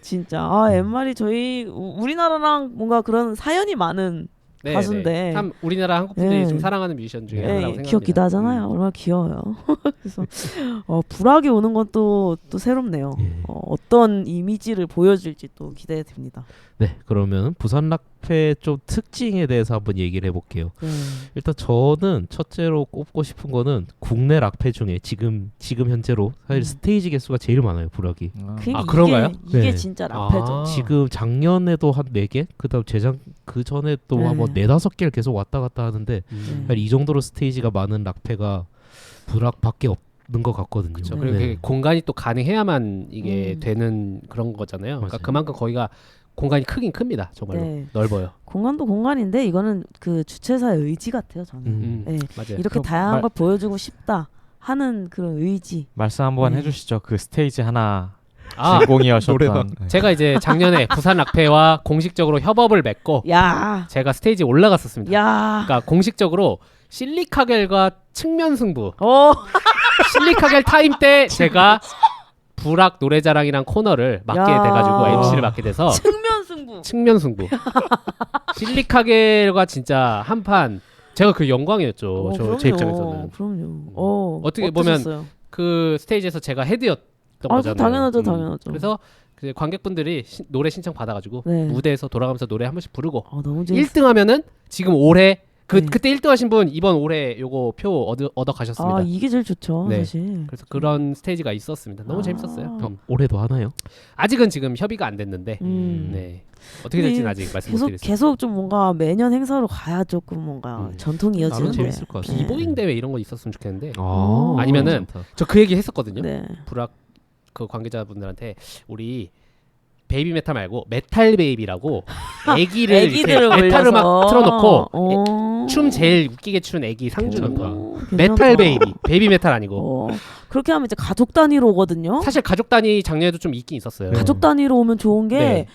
진짜 엠마리 저희 우리나라랑 뭔가 그런 사연이 많은 네, 가수인데. 네. 참 우리나라 한국 분들이 네. 좀 사랑하는 뮤지션 중에 하나라고 생각합니다. 귀엽기도 하잖아요. 얼마나 귀여워요. 그래서 불악이 오는 건 또 새롭네요. 예. 어떤 이미지를 보여줄지 또 기대됩니다. 네, 그러면 부산 락페 좀 특징에 대해서 한번 얘기를 해볼게요. 네. 일단 저는 첫째로 꼽고 싶은 거는 국내 락페 중에 지금 현재로 사실 스테이지 개수가 제일 많아요, 불악이. 그러니까 그런가요? 이게 네. 진짜 락페죠. 지금 작년에도 한 4개, 그다음 그 전에 또 네. 한번 4-5개를 계속 왔다 갔다 하는데 네. 사실 이 정도로 스테이지가 많은 락페가 불악밖에 없는 것 같거든요. 그렇죠. 네. 그리고 그게 공간이 또 가능해야만 이게 음. 되는 그런 거잖아요. 그러니까 맞아요. 그만큼 거기가 공간이 크긴 큽니다. 정말로 네. 넓어요. 공간도 공간인데 이거는 그 주최사의 의지 같아요. 저는. 음. 네. 맞아요. 이렇게 그 다양한 말- 걸 보여주고 싶다 하는 그런 의지. 말씀 한번 네. 해주시죠. 그 스테이지 하나 아, 주인공이었던 네. 제가 이제 작년에 부산 락페와 공식적으로 협업을 맺고 야, 제가 스테이지에 올라갔었습니다. 야. 그러니까 공식적으로 실리카겔과 측면 승부. 어, 실리카겔 타임 때 제가 불악 노래자랑이랑 코너를 맡게 야. 돼가지고 MC를 맡게 돼서 측면 승부. 측면 승부. 실리카겔과 진짜 한판 제가 그 영광이었죠. 제 입장에서는. 그럼요. 어떻게 보면 어떠셨어요? 그 스테이지에서 제가 헤드였던 거잖아요. 당연하죠, 당연하죠. 그래서 그 관객분들이 노래 신청 받아가지고 네. 무대에서 돌아가면서 노래 한 번씩 부르고 너무 재밌어. 1등 하면은 지금 올해 네. 그때 1등 하신 분 이번 올해 요거 표 얻어 가셨습니다. 이게 제일 좋죠, 네. 사실. 그래서 그런 스테이지가 있었습니다. 너무 재밌었어요. 올해도 하나요? 아직은 지금 협의가 안 됐는데 네. 어떻게 될지는 아직 말씀 못 드리겠습니다. 계속 좀 뭔가 매년 행사로 가야 조금 뭔가 전통이 나름 이어지는데. 재밌을 것 같아요. 비보잉 대회 이런 거 있었으면 좋겠는데 괜찮다. 아니면은 저 그 얘기 했었거든요. 네. 불악 그 관계자분들한테 우리 베이비 메탈 말고 메탈 베이비라고 애기를 애기들을 메탈 음악 올려서. 틀어놓고 춤 제일 웃기게 추는 애기 상 주는 거. 괜찮다. 메탈 베이비 메탈 아니고. 그렇게 하면 이제 가족 단위로 오거든요. 사실 가족 단위 작년에도 좀 있긴 있었어요. 가족 단위로 오면 좋은 게 네.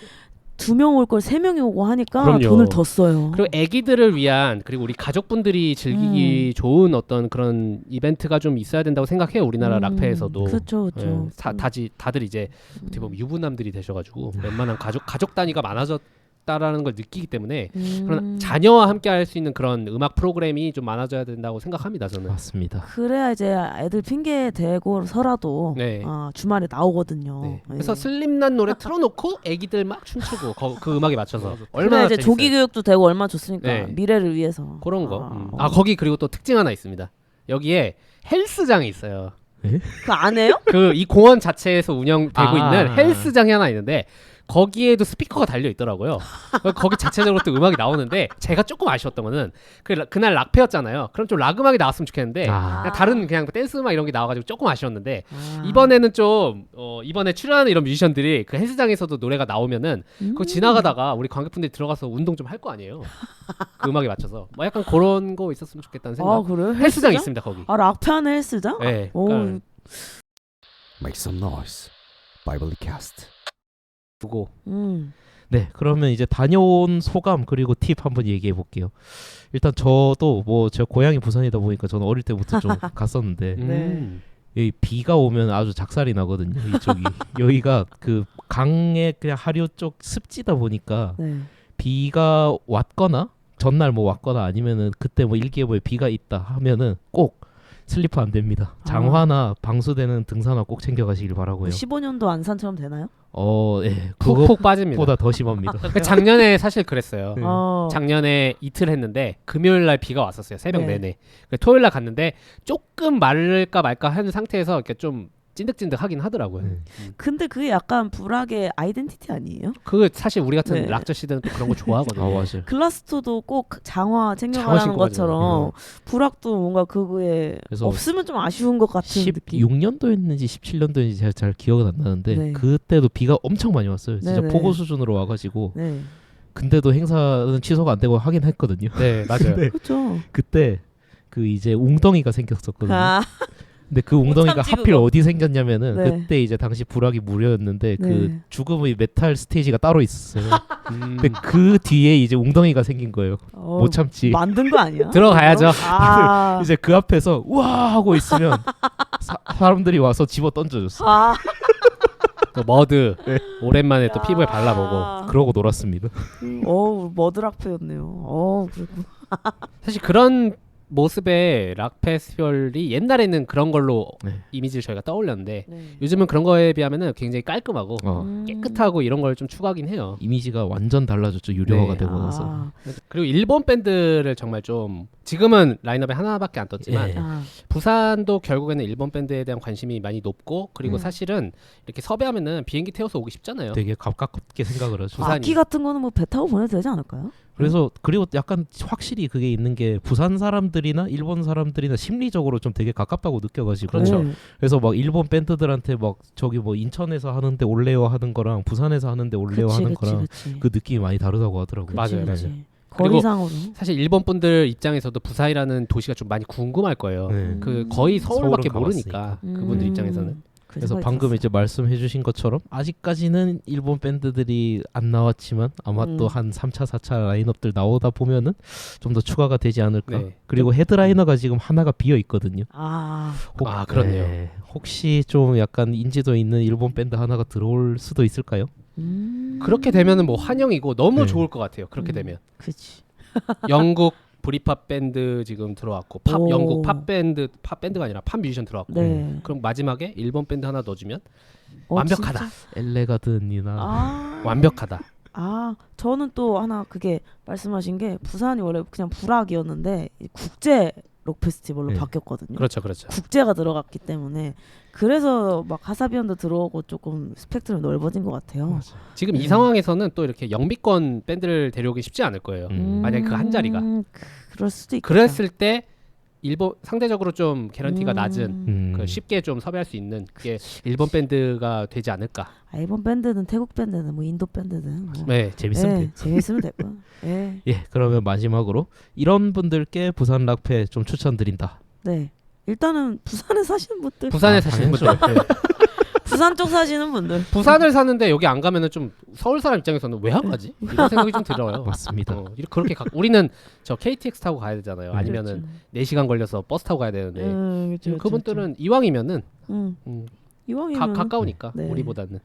2명 올 걸 3명이 오고 하니까 그럼요. 돈을 더 써요. 그리고 애기들을 위한 그리고 우리 가족분들이 즐기기 좋은 어떤 그런 이벤트가 좀 있어야 된다고 생각해요. 우리나라 락페에서도. 그렇죠, 그렇죠. 다들 이제 어떻게 보면 유부남들이 되셔가지고 웬만한 가족 단위가 많아졌다라는 걸 느끼기 때문에 그런 자녀와 함께 할 수 있는 그런 음악 프로그램이 좀 많아져야 된다고 생각합니다. 저는. 맞습니다. 그래야 이제 애들 핑계 대고서라도 네. 주말에 나오거든요. 네. 네. 그래서 슬림난 노래 틀어놓고 애기들 막 춤추고 그 음악에 맞춰서 그래야 얼마나 이제 재밌어요. 조기 교육도 되고 얼마나 좋습니까? 네. 미래를 위해서. 그런 거. 거기 그리고 또 특징 하나 있습니다. 여기에 헬스장이 있어요. 그 안 해요? 그 이 공원 자체에서 운영되고 아. 있는 헬스장이 하나 있는데 거기에도 스피커가 달려 있더라고요. 거기 자체적으로 또 음악이 나오는데 제가 조금 아쉬웠던 거는 그날 락페였잖아요. 그럼 좀 락 음악이 나왔으면 좋겠는데 그냥 다른 그냥 댄스 음악 이런 게 나와가지고 조금 아쉬웠는데 이번에는 좀 이번에 출연하는 이런 뮤지션들이 그 헬스장에서도 노래가 나오면은 거기 지나가다가 우리 관객분들이 들어가서 운동 좀 할 거 아니에요. 그 음악에 맞춰서 뭐 약간 그런 거 있었으면 좋겠다는 생각. 아 그래? 헬스장 있습니다 거기. 아 락페하는 헬스장? 네. 오. 그러니까 Make some noise. Bible Cast. 두고 네, 그러면 이제 다녀온 소감 그리고 팁 한번 얘기해 볼게요. 일단 저도 뭐 제가 고향이 부산이다 보니까 저는 어릴 때부터 좀 갔었는데 네. 이 비가 오면 아주 작살이 나거든요. 이쪽이 여기가 그 강의 그냥 하류 쪽 습지다 보니까 네. 비가 왔거나 전날 뭐 왔거나 아니면은 그때 뭐 일기예보에 비가 있다 하면은 꼭 슬리퍼 안 됩니다. 장화나 방수되는 등산화 꼭 챙겨가시길 바라고요. 15년도 안산처럼 되나요? 예, 푹푹 빠집니다. 그것보다 더 심합니다. 작년에 사실 그랬어요. 네. 작년에 이틀 했는데 금요일 날 비가 왔었어요. 새벽 네. 내내. 토요일 날 갔는데 조금 마를까 말까 하는 상태에서 이렇게 좀 찐득찐득하긴 하더라고요. 근데 그게 약간 불악의 아이덴티티 아니에요? 그 사실 우리 같은 네. 락저씨들은 또 그런 거 좋아하거든요. 맞아요. 글라스토도 꼭 장화 장화 챙겨가라는 신고 것처럼 불악도 뭔가 그거에 그래서 없으면 좀 아쉬운 것 같은 느낌. 16년도였는지 17년도였는지 제가 잘 기억은 안 나는데 네. 그때도 비가 엄청 많이 왔어요. 진짜 네네. 폭우 수준으로 와가지고 네, 근데도 행사는 취소가 안 되고 하긴 했거든요. 네, 맞아요. 근데 그렇죠. 그때 그 이제 웅덩이가 생겼었거든요. 아, 근데 그 웅덩이가 참지, 하필 그거. 어디 생겼냐면은 네. 그때 이제 당시 불악이 무료였는데 그 네. 죽음의 메탈 스테이지가 따로 있었어요. 근데 그 뒤에 이제 웅덩이가 생긴 거예요. 못 참지. 만든 거 아니야? 들어가야죠. 아, 이제 그 앞에서 우와 하고 있으면 사람들이 와서 집어 던져줬어. 아, 또 머드 네. 오랜만에 또 피부에 발라보고. 그러고 놀았습니다. 머드락페였네요. 그렇구나. 사실 그런 모습의 락 페스티벌이 옛날에는 그런 걸로 네. 이미지를 저희가 떠올렸는데 네. 요즘은 그런 거에 비하면은 굉장히 깔끔하고 음. 깨끗하고 이런 걸 좀 추구하긴 해요. 이미지가 완전 달라졌죠. 유료화가 네. 되고 나서. 아, 그리고 일본 밴드를 정말 좀 지금은 라인업에 하나밖에 안 떴지만 예. 아. 부산도 결국에는 일본 밴드에 대한 관심이 많이 높고 그리고 사실은 이렇게 섭외하면은 비행기 태워서 오기 쉽잖아요. 되게 가깝게 생각을 하죠. 부산이. 악기 같은 거는 뭐 배 타고 보내도 되지 않을까요? 그래서 그리고 약간 확실히 그게 있는 게 부산 사람들이나 일본 사람들이나 심리적으로 좀 되게 가깝다고 느껴가지고 그렇죠. 네. 그래서 막 일본 밴드들한테 막 저기 뭐 인천에서 하는데 올래요 하는 거랑 부산에서 하는데 올래요 하는 거랑 그치. 그 느낌이 많이 다르다고 하더라고요. 맞아요. 그치. 그리고 거리상으로. 사실 일본 분들 입장에서도 부산이라는 도시가 좀 많이 궁금할 거예요. 네. 그 거의 서울밖에 서울은 모르니까 그분들 입장에서는. 그래서 방금 이제 말씀해주신 것처럼 아직까지는 일본 밴드들이 안 나왔지만 아마 또 한 3차 4차 라인업들 나오다 보면은 좀 더 추가가 되지 않을까. 네. 그리고 헤드라이너가 지금 하나가 비어 있거든요. 아, 그렇네요. 네. 혹시 좀 약간 인지도 있는 일본 밴드 하나가 들어올 수도 있을까요? 그렇게 되면은 뭐 환영이고 너무 네. 좋을 것 같아요. 그렇게 되면 그렇지. 영국 브리팝 밴드 지금 들어왔고 오. 영국 팝 밴드가 아니라 팝 뮤지션 들어왔고 네. 그럼 마지막에 일본 밴드 하나 넣어주면 어, 완벽하다. 진짜? 엘레가든이나 아, 완벽하다. 아, 저는 또 하나 그게 말씀하신 게 부산이 원래 그냥 불악이었는데 국제 록 페스티벌로 네. 바뀌었거든요. 그렇죠, 그렇죠. 국제가 들어갔기 때문에 그래서 막 하사비언도 들어오고 조금 스펙트럼이 넓어진 것 같아요. 지금 이 상황에서는 또 이렇게 영미권 밴드를 데려오기 쉽지 않을 거예요. 만약에 그 한 자리가. 그럴 수도 있겠다. 그랬을 때 일본 상대적으로 좀 개런티가 낮은 그 음. 쉽게 좀 섭외할 수 있는 게 일본 밴드가 되지 않을까. 아, 일본 밴드든 태국 밴드든 뭐 인도 밴드든 뭐. 네, 재밌으면 돼요. 재밌으면 됐고. 예. 예, 그러면 마지막으로 이런 분들께 부산 락페 좀 추천드린다. 네. 일단은 부산에 사시는 분들, 부산에 사시는 분들. 네. 부산 쪽 사시는 분들. 부산을 사는데 여기 안 가면은 좀 서울 사람 입장에서는 왜 안 가지? 이런 생각이 좀 들어요. 맞습니다. 그렇게 우리는 저 KTX 타고 가야 되잖아요. 아니면은 그렇죠. 4시간 걸려서 버스 타고 가야 되는데 그렇죠, 그분들은 이왕이면은 이왕이면 가까우니까 네. 우리보다는.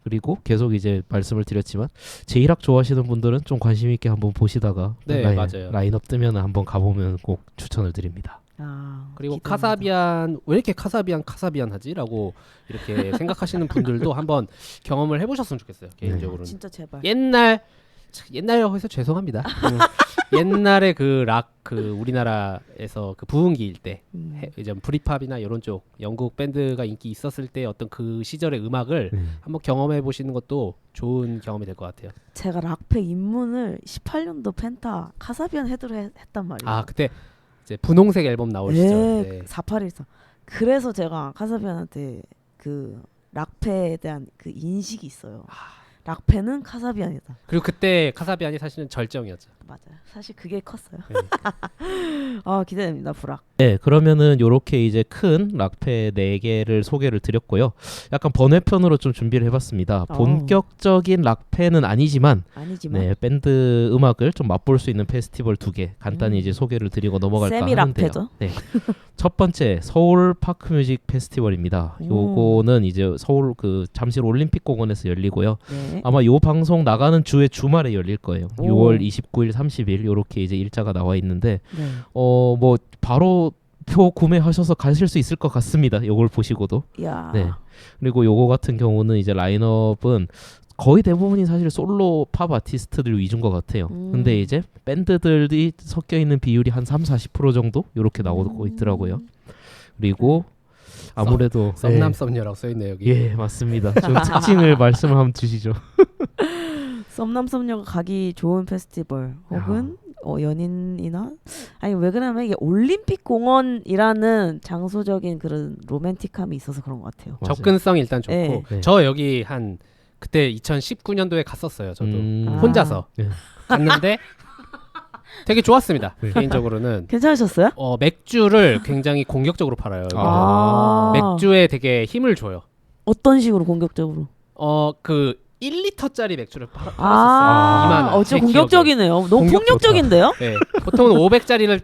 그리고 계속 이제 말씀을 드렸지만 제이락 좋아하시는 분들은 좀 관심 있게 한번 보시다가 네, 맞아요. 라인업 뜨면 한번 가보면 꼭 추천을 드립니다. 아, 그리고 기대됩니다. 카사비안 왜 이렇게 카사비안 하지라고 이렇게 생각하시는 분들도 한번 경험을 해보셨으면 좋겠어요. 개인적으로는. 진짜 제발. 옛날이라고 해서 죄송합니다. 옛날에 그 락 그 우리나라에서 그 부흥기일 때 이제 브리팝이나 이런 쪽 영국 밴드가 인기 있었을 때 어떤 그 시절의 음악을 한번 경험해 보시는 것도 좋은 경험이 될 것 같아요. 제가 락페 입문을 18년도 펜타 카사비안 헤드로 했단 말이에요. 아 그때 이제 분홍색 앨범 나올 시절. 네. 4814. 그래서 제가 카사비안한테 그 락페에 대한 그 인식이 있어요. 락페는 카사비안이다. 그리고 그때 카사비안이 사실은 절정이었죠. 맞아요. 사실 그게 컸어요. 네. 아 기대됩니다. 불악. 네, 그러면은 요렇게 이제 큰 락페 4개를 소개를 드렸고요. 약간 번외편으로 좀 준비를 해봤습니다. 본격적인 락페는 아니지만 네, 밴드 음악을 좀 맛볼 수 있는 페스티벌 2개 간단히 이제 소개를 드리고 넘어갈까 세미 하는데요. 락페죠. 네. 첫 번째 서울 파크뮤직 페스티벌입니다. 요거는 이제 서울 그 잠실 올림픽 공원에서 열리고요. 네. 아마 요 방송 나가는 주의 주말에 열릴 거예요. 6월 29일, 30일 요렇게 이제 일자가 나와 있는데 네. 뭐 바로 표 구매하셔서 가실 수 있을 것 같습니다. 요걸 보시고도. 야. 네. 그리고 요거 같은 경우는 이제 라인업은 거의 대부분이 사실 솔로 팝 아티스트들 위주인 것 같아요. 근데 이제 밴드들이 섞여 있는 비율이 한 3-40% 정도 요렇게 나오고 있더라고요. 그리고 아무래도 썸남 썸녀라고 써 있네요 여기. 예, 맞습니다. 좀 특징을 말씀을 한번 주시죠. 썸남 썸녀가 가기 좋은 페스티벌 혹은 연인이나 아니 왜 그러냐면 이게 올림픽 공원이라는 장소적인 그런 로맨틱함이 있어서 그런 것 같아요. 접근성이 일단 좋고 네. 저 여기 한 그때 2019년도에 갔었어요. 저도 혼자서 네. 갔는데 되게 좋았습니다. 개인적으로는 괜찮으셨어요? 맥주를 굉장히 공격적으로 팔아요. 맥주에 되게 힘을 줘요. 어떤 식으로 공격적으로? 그 1리터짜리 맥주를 팔았었어요. 진짜 공격적이네요. 너무 폭력적인데요? 네. 보통은 500짜리를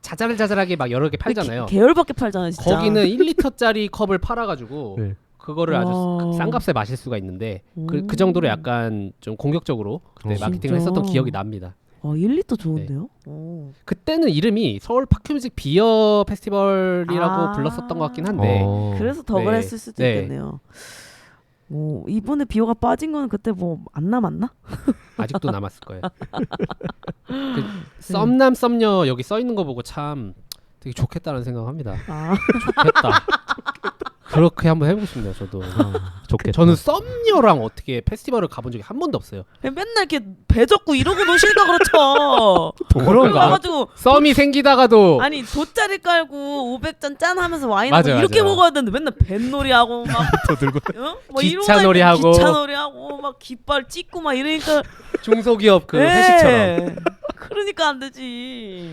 자잘자잘하게 막 여러 개 팔잖아요. 계열밖에 팔잖아요, 진짜. 거기는 1리터짜리 컵을 팔아가지고 네. 그거를 아주 싼 값에 마실 수가 있는데 그 정도로 약간 좀 공격적으로 그때 마케팅을 했었던 기억이 납니다. 1리터 좋은데요? 네. 그때는 이름이 서울 파크뮤직 비어 페스티벌이라고 불렀었던 것 같긴 한데 그래서 더 그랬을 수도 있겠네요. 이번에 비오가 빠진 거는 그때 뭐 안 남았나? 아직도 남았을 거예요. 그 썸남 썸녀 여기 써 있는 거 보고 참 되게 좋겠다는 생각합니다. 좋겠다. 그렇게 한번 해보고 싶네요. 저도. 좋겠다. 저는 썸녀랑 어떻게 페스티벌을 가본 적이 한 번도 없어요. 맨날 이렇게 배 젓고 이러고 노시니까 그렇죠. 그런가? 가지고 썸이 생기다가도 아니 돗자리 깔고 500잔 짠 하면서 와인 맞아, 이렇게 맞아. 먹어야 되는데 맨날 뱃놀이하고 막 더 들고 뭐 기차놀이하고 기차놀이하고 막 깃발 찍고 막 이러니까 중소기업 그 회식처럼. 그러니까 안 되지.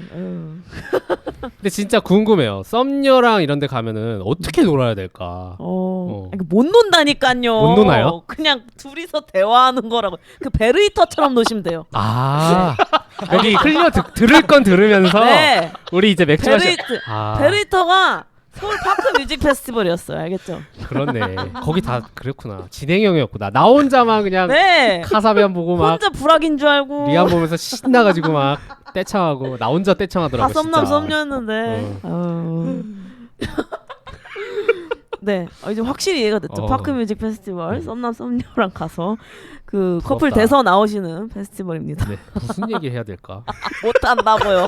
근데 진짜 궁금해요. 썸녀랑 이런 데 가면은 어떻게 놀아야 될까? 그러니까 못 논다니까요. 못 노나요? 그냥 둘이서 대화하는 거라고. 그 베르이터처럼 노시면 돼요. 여기 들을 건 들으면서 네. 우리 이제 맥주 베르이터가 서울 파크 뮤직 페스티벌이었어요. 알겠죠? 그렇네. 거기 다 그랬구나. 진행형이었구나. 나 혼자만 그냥 카사비안 보고 막 혼자 불악인 줄 알고 리안 보면서 신나가지고 막 떼창하고 나 혼자 떼창하더라고. 다 썸남 진짜. 썸녀였는데. 네, 이제 확실히 이해가 됐죠. 파크 뮤직 페스티벌 썸남 썸녀랑 가서 그 부럽다. 커플 돼서 나오시는 페스티벌입니다. 네. 무슨 얘기 해야 될까? 못한다고요.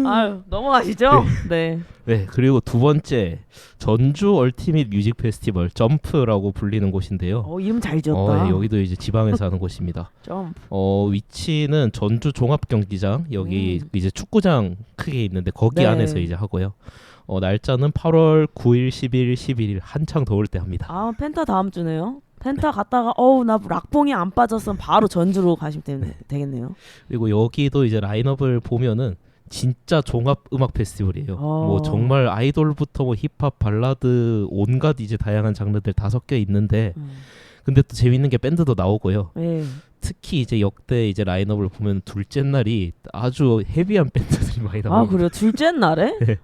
아유, 넘어가시죠. 네. 네, 그리고 두 번째 전주 얼티밋 뮤직 페스티벌 점프라고 불리는 곳인데요. 이름 잘 지었다. 네, 여기도 이제 지방에서 하는 곳입니다. 점프. 위치는 전주 종합경기장 여기 이제 축구장 크게 있는데 거기 안에서 이제 하고요. 날짜는 8월 9일, 10일, 11일 한창 더울 때 합니다. 펜타 다음 주네요. 펜타 갔다가 나 락봉이 안 빠졌으면 바로 전주로 가시면 되겠네요. 그리고 여기도 이제 라인업을 보면은 진짜 종합 음악 페스티벌이에요. 뭐 정말 아이돌부터 뭐 힙합, 발라드 온갖 이제 다양한 장르들 다 섞여 있는데 근데 또 재밌는 게 밴드도 나오고요. 특히 이제 역대 이제 라인업을 보면 둘째 날이 아주 헤비한 밴드들이 많이 나와요. 그래요? 둘째 날에? 네.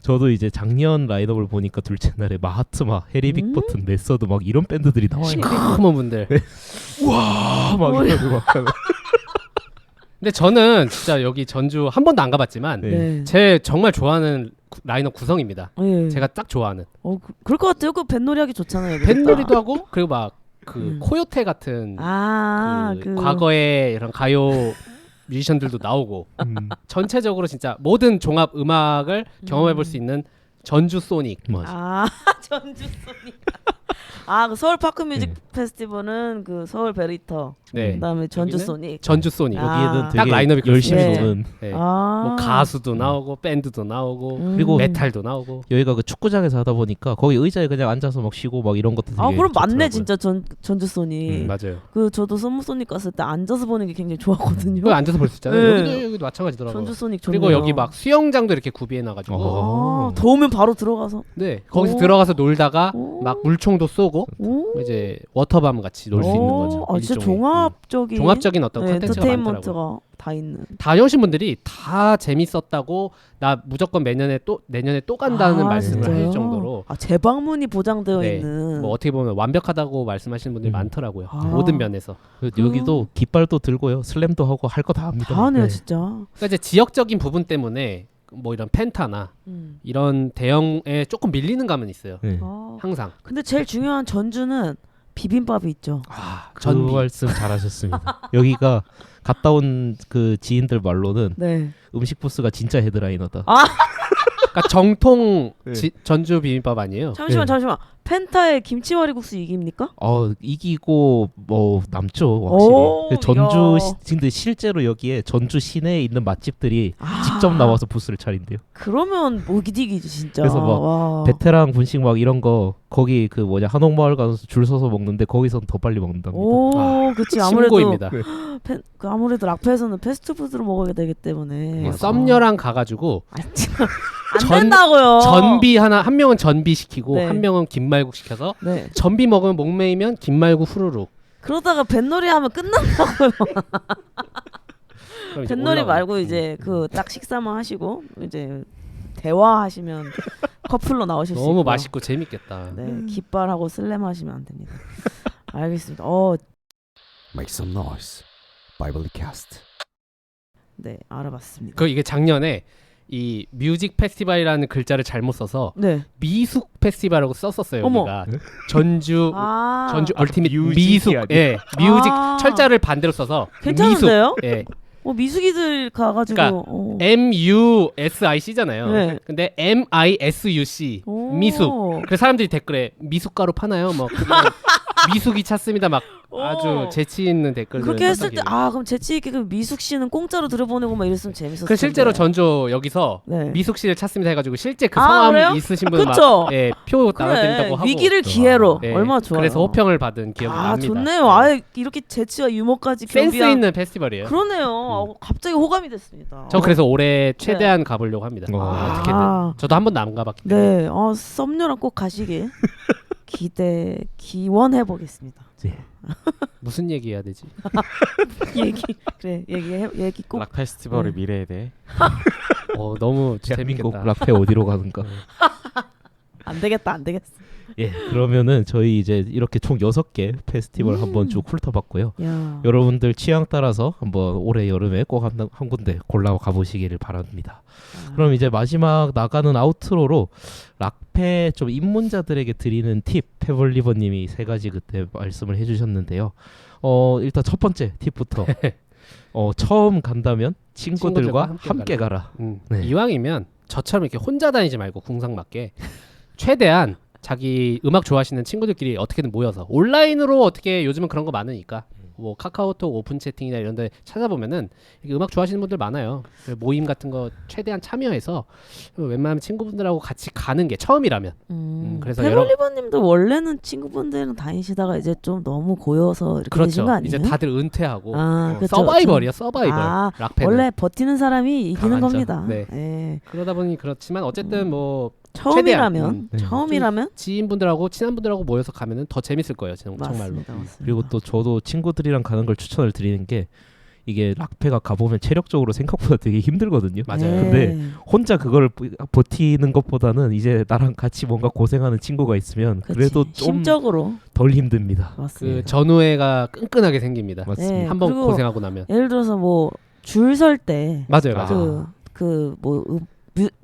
저도 이제 작년 라인업을 보니까 둘째 날에 마하트마, 해리 빅버튼, 네서드 막 이런 밴드들이 나와요. 시커먼 분들. 와, 막 이러고 막. 근데 저는 진짜 여기 전주 한 번도 안 가봤지만 제 정말 좋아하는 라인업 구성입니다. 제가 딱 좋아하는. 그럴 것 같아요. 그 뱃놀이 하기 좋잖아요. 뱃놀이도 하고 그리고 막 그 코요테 같은 그 과거의 이런 가요 뮤지션들도 나오고 전체적으로 진짜 모든 종합 음악을 경험해볼 수 있는 전주 소닉. 맞아. 전주 소닉. 그 서울 파크 뮤직 페스티벌은 그 서울 베리터. 네. 그다음에 전주 여기는 소닉. 전주 소닉. 여기에는 딱 되게 라인업이 열심히 그렇습니다. 노는. 네. 뭐 가수도 나오고 밴드도 나오고 그리고 메탈도 나오고. 여기가 그 축구장에서 하다 보니까 거기 의자에 그냥 앉아서 막 쉬고 막 이런 것도 되게 그럼 맞네 좋더라고요. 진짜 전주 소닉. 맞아요. 그 저도 썸머 소닉 갔을 때 앉아서 보는 게 굉장히 좋았거든요. 그 앉아서 볼 수 있잖아요. 네. 여기도 마찬가지더라고요. 전주 소닉 좋네요. 그리고 여기 막 수영장도 이렇게 구비해놔가지고 더우면 바로 들어가서. 네 거기서 오. 들어가서 놀다가 오. 막 물총도 쏘고 오. 이제 워터밤 같이 놀 수 있는 거죠. 진짜 일종의. 종합적인 어떤 컨텐츠가 많더라고요. 엔터테인먼트가 다 있는. 다녀오신 분들이 다 재밌었다고 나 무조건 내년에 또 간다는 말씀을 진짜요? 하실 정도로 재방문이 보장되어 네. 있는. 뭐 어떻게 보면 완벽하다고 말씀하시는 분들이 많더라고요. 모든 면에서. 여기도 깃발도 들고요. 슬램도 하고 할 거 다 합니다. 다 하네요 네. 진짜. 그러니까 이제 지역적인 부분 때문에 뭐 이런 펜타나 이런 대형에 조금 밀리는 감은 있어요. 네. 항상. 근데 제일 중요한 전주는 비빔밥이 있죠. 그 전비. 말씀 잘하셨습니다. 여기가 갔다 온 그 지인들 말로는 네. 음식 부스가 진짜 헤드라이너다. 그러니까 정통 네. 전주 비빔밥 아니에요? 잠시만 네. 잠시만. 펜타의 김치와리국수 이깁니까? 이기고 뭐 남죠 오, 확실히. 전주 야. 근데 실제로 여기에 전주 시내에 있는 맛집들이 직접 나와서 부스를 차린대요. 그러면 모기디기지 진짜. 그래서 막 와. 베테랑 분식 막 이런 거 거기 그 한옥마을 가서 줄 서서 먹는데 거기서는 더 빨리 먹는답니다. 오, 그치 아무래도 신고입니다. 아무래도 락페에서는 패스트푸드로 먹어야 되기 때문에. 썸녀랑 가가지고 안 전- 된다고요. 전비 한 명은 전비 시키고 네. 한 명은 김말국 시켜서 네. 전비 먹으면 목매이면 김말국 후루룩. 그러다가 뱃놀이 하면 끝난다고요. 그럼 이제 뱃놀이 올라가요. 말고 이제 그 딱 식사만 하시고 이제 대화하시면 커플로 나오실 수 있고. 너무 맛있고 재밌겠다. 네, 깃발하고 슬램 하시면 안 됩니다. 알겠습니다. Make some noise. Bible Cast. 네, 알아봤습니다. 그 이게 작년에 이 뮤직 페스티벌이라는 글자를 잘못 써서 네. 미숙 페스티벌이라고 썼었어요. 어머. 여기가 전주 아, 얼티밋 뮤직이 미숙. 아니야. 예. 뮤직 아. 철자를 반대로 써서 괜찮은데요? 미숙. 예. 미숙이들 가가지고. 그러니까 MUSIC잖아요. 네. 근데 MISUC 오. 미숙. 그래서 사람들이 댓글에 미숫가루 파나요? 뭐 미숙이 찾습니다. 막 아주 재치 있는 댓글들. 그렇게 했을 때 그럼 재치 있게 그 미숙 씨는 공짜로 들여보내고 막 이랬으면 재밌었을 그 실제로 텐데. 전주 여기서 네. 미숙 씨를 찾습니다 해가지고 실제 그 아, 성함 그래요? 있으신 분 그쵸? 막 표 그래, 나눠드린다고 하고 위기를 기회로 네, 얼마나 좋아요. 그래서 호평을 받은 기억이 납니다. 좋네요. 아예 이렇게 재치와 유머까지 센스 겸비한. 있는 페스티벌이에요. 그러네요. 갑자기 호감이 됐습니다. 저 그래서 올해 최대한 가보려고 합니다. 어떻게든. 아. 저도 한 번도 안 가봤기 때문에. 네, 썸녀랑 꼭 가시길 기원해 보겠습니다. 무슨 얘기 해야 되지? 얘기 꼭. 락 페스티벌의 네. 미래에 대해. 너무 대한민국 재밌겠다. 락페 어디로 가는가. 안 되겠다. 예, 그러면은 저희 이제 이렇게 총 6개 페스티벌 한번 쭉 훑어봤고요. 야. 여러분들 취향 따라서 한번 올해 여름에 꼭 한 군데 골라 가보시기를 바랍니다. 그럼 이제 마지막 나가는 아우트로로 락페 좀 입문자들에게 드리는 팁, 페블리버님이 3가지 그때 말씀을 해주셨는데요. 일단 첫 번째 팁부터 처음 간다면 친구들과 함께 가라. 네. 이왕이면 저처럼 이렇게 혼자 다니지 말고 궁상맞게 최대한 자기 음악 좋아하시는 친구들끼리 어떻게든 모여서 온라인으로 어떻게 요즘은 그런 거 많으니까 뭐 카카오톡 오픈 채팅이나 이런 데 찾아보면은 이렇게 음악 좋아하시는 분들 많아요. 모임 같은 거 최대한 참여해서 웬만하면 친구분들하고 같이 가는 게 처음이라면. 그래서 페블리버님도 원래는 친구분들이랑 다니시다가 이제 좀 너무 고여서 이렇게 되신 그렇죠. 거 아니에요? 이제 다들 은퇴하고 그쵸, 서바이벌이야 서바이벌. 락페는. 원래 버티는 사람이 이기는 강하죠. 겁니다. 네. 예. 그러다 보니 그렇지만 어쨌든 뭐 처음이라면 네. 처음이라면 지인분들하고 친한 분들하고 모여서 가면은 더 재밌을 거예요. 정말로. 맞습니다. 그리고 또 저도 친구들이랑 가는 걸 추천을 드리는 게 이게 락페가 가보면 체력적으로 생각보다 되게 힘들거든요. 맞아요. 근데 혼자 그걸 버티는 것보다는 이제 나랑 같이 뭔가 고생하는 친구가 있으면 그래도 좀 심적으로 덜 힘듭니다. 맞습니다. 그 전우회가 끈끈하게 생깁니다. 맞습니다. 한번 그리고 고생하고 나면. 예를 들어서 뭐 줄 설 때 맞아요. 그 뭐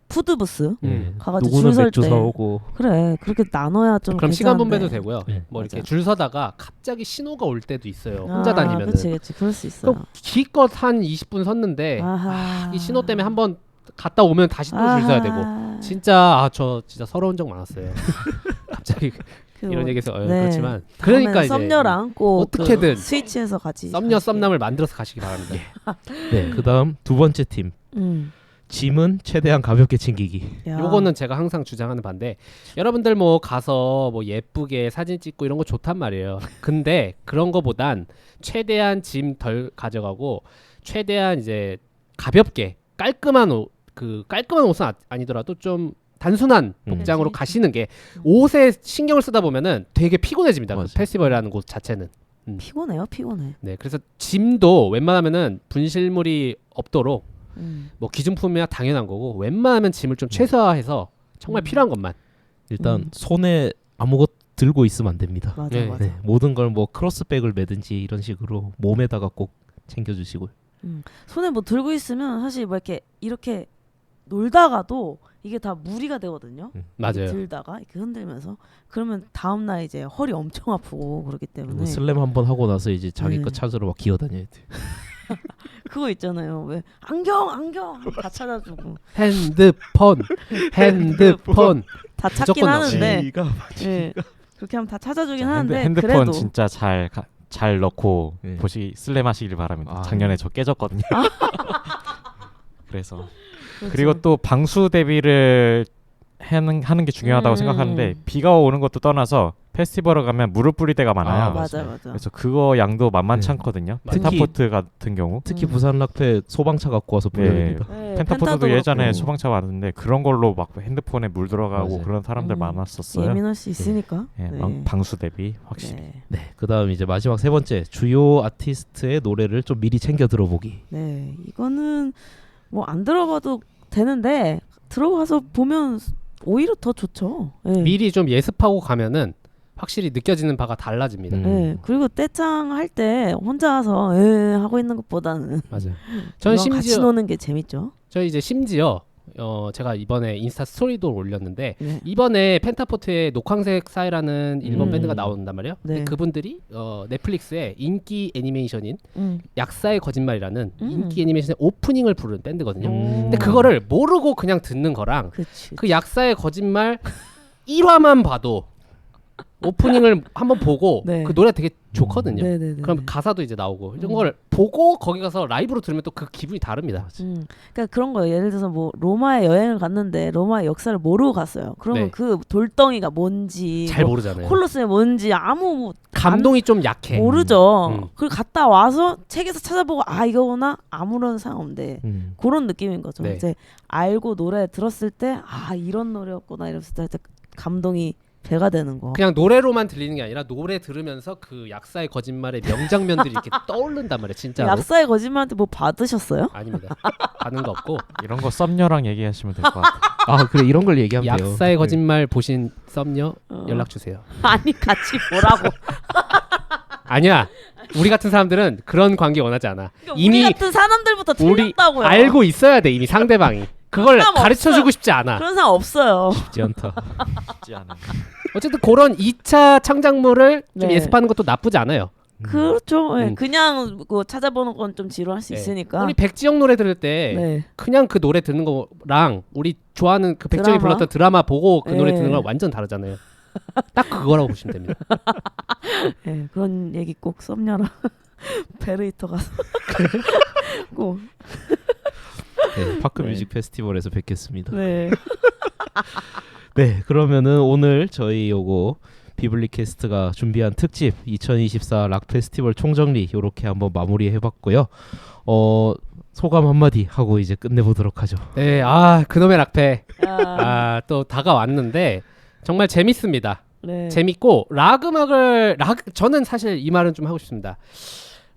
푸드부스 가가지고 누구는 줄 설 맥주 때 사오고 그래 그렇게 나눠야 좀 그럼 시간 괜찮은데. 분배도 되고요. 네. 뭐 이렇게 맞아. 줄 서다가 갑자기 신호가 올 때도 있어요. 혼자 아, 다니면은. 그치 그럴 수 있어. 그럼 기껏 한 20분 섰는데 아하. 이 신호 때문에 한번 갔다 오면 다시 또 줄 서야 되고. 진짜 저 진짜 서러운 적 많았어요. 갑자기 이런 얘기해서 그렇지만 그러니까 이제 썸녀랑 꼭 어떻게든 스위치해서 같이 썸녀 썸남을 만들어서 가시기 바랍니다. 네, 그다음 두 번째 팀 짐은 최대한 가볍게 챙기기. 야. 요거는 제가 항상 주장하는 반대. 여러분들 뭐 가서 뭐 예쁘게 사진 찍고 이런 거 좋단 말이에요. 근데 그런 거보단 최대한 짐 덜 가져가고 최대한 이제 가볍게 깔끔한 옷, 그 깔끔한 옷은 아니더라도 좀 단순한 복장으로 그치. 가시는 게 옷에 신경을 쓰다 보면은 되게 피곤해집니다. 그 맞아. 페스티벌이라는 곳 자체는. 피곤해요 피곤해. 네, 그래서 짐도 웬만하면은 분실물이 없도록 뭐 기준품이야 당연한 거고 웬만하면 짐을 좀 최소화해서 정말 필요한 것만. 일단 손에 아무것 들고 있으면 안 됩니다. 맞아 네. 맞아. 네, 모든 걸 뭐 크로스백을 매든지 이런 식으로 몸에다가 꼭 챙겨주시고요. 손에 뭐 들고 있으면 사실 뭐 이렇게 놀다가도 이게 다 무리가 되거든요. 맞아요. 들다가 이렇게 흔들면서 그러면 다음 날 이제 허리 엄청 아프고 그렇기 때문에 그리고 슬램 한번 하고 나서 이제 자기 네. 거 찾으러 막 기어다녀야 돼. 그거 있잖아요. 왜 안경 다 찾아주고 핸드폰 다 찾긴 무조건 하는데 예. 그렇게 하면 다 찾아주긴 하는데 핸드폰 그래도 진짜 잘 넣고 네. 슬램 하시길 바랍니다. 아, 작년에 저 깨졌거든요. 그래서 그렇죠. 그리고 또 방수 대비를 하는 게 중요하다고 생각하는데 비가 오는 것도 떠나서 페스티벌에 가면 물을 뿌릴 때가 많아요. 아, 맞아. 그래서 그거 양도 만만치 네. 않거든요. 특히- 펜타포트 같은 경우. 특히 부산 락페 소방차 갖고 와서 뿌려야 네. 됩니다. 네, 펜타포트도 펜타도 예전에 그렇고. 소방차 왔는데 그런 걸로 막 핸드폰에 물 들어가고 맞아요. 그런 사람들 많았었어요. 예민할 수 있으니까. 예, 네. 방수 대비 확실히. 네. 네, 그다음 이제 마지막 세 번째 주요 아티스트의 노래를 좀 미리 챙겨 들어보기. 네, 이거는 뭐 안 들어봐도 되는데 들어가서 보면 오히려 더 좋죠. 네. 미리 좀 예습하고 가면은 확실히 느껴지는 바가 달라집니다. 네. 그리고 떼창 할 때 혼자서 하고 있는 것보다는 맞아요. 저는 이건 같이 심지어 노는 게 재밌죠. 저 이제 심지어 제가 이번에 인스타 스토리도 올렸는데 네. 이번에 펜타포트의 녹황색 사이라는 일본 밴드가 나온단 말이에요. 근데 네. 그분들이 넷플릭스의 인기 애니메이션인 음. 약사의 거짓말이라는 인기 애니메이션의 오프닝을 부른 밴드거든요. 음. 근데 그거를 모르고 그냥 듣는 거랑 그치. 그 약사의 거짓말 1화만 봐도 오프닝을 한번 보고 네. 그 노래 되게 좋거든요. 네네네. 그럼 가사도 이제 나오고 이런 걸 보고 거기 가서 라이브로 들으면 또 그 기분이 다릅니다. 그러니까 그런 거예요. 예를 들어서 뭐 로마에 여행을 갔는데 로마의 역사를 모르고 갔어요. 그러면 네. 그 돌덩이가 뭔지, 잘 뭐 모르잖아요. 콜로세이 뭔지 아무 뭐 감동이 좀 약해. 모르죠. 그리고 갔다 와서 책에서 찾아보고 아 이거구나 아무런 상관없는데 그런 느낌인 거죠. 네. 이제 알고 노래 들었을 때 아 이런 노래였구나 이러면서 살짝 감동이 배가 되는 거. 그냥 노래로만 들리는 게 아니라 노래 들으면서 그 약사의 거짓말의 명장면들이 이렇게 떠오른단 말이에요. 진짜로. 약사의 거짓말한테 뭐 받으셨어요? 아닙니다. 받는 거 없고. 이런 거 썸녀랑 얘기하시면 될 것 같아요. 아 그래 이런 걸 얘기하면 돼요. 약사의 거짓말 보신 썸녀 연락 주세요. 아니 같이 보라고. 아니야. 우리 같은 사람들은 그런 관계 원하지 않아. 그러니까 이미 우리 같은 사람들부터 우리 틀렸다고요. 알고 있어야 돼. 이미 상대방이. 그걸 그런 사람 가르쳐 주고 싶지 않아. 그런 사람 없어요. 쉽지 않다. 쉽지 않은. 어쨌든 그런 2차 창작물을 좀 네. 예습하는 것도 나쁘지 않아요. 그렇죠. 예, 음. 그냥 그 찾아보는 건 좀 지루할 수 네. 있으니까. 우리 백지영 노래 들을 때 네. 그냥 그 노래 듣는 거랑 우리 좋아하는 그 백지영이 드라마? 불렀던 드라마 보고 그 노래 네. 듣는 거랑 완전 다르잖아요. 딱 그거라고 보시면 됩니다. 예, 그런 얘기 꼭 썸녀랑 베르이터 가서 꼭. 네, 파크 네. 뮤직 페스티벌에서 뵙겠습니다. 네. 네, 그러면은 오늘 저희 요거 비블리캐스트가 준비한 특집 2024 락 페스티벌 총정리 요렇게 한번 마무리해봤고요. 소감 한마디 하고 이제 끝내보도록 하죠. 네, 그놈의 락페 또 다가왔는데 정말 재밌습니다. 네. 재밌고 저는 사실 이 말은 좀 하고 싶습니다.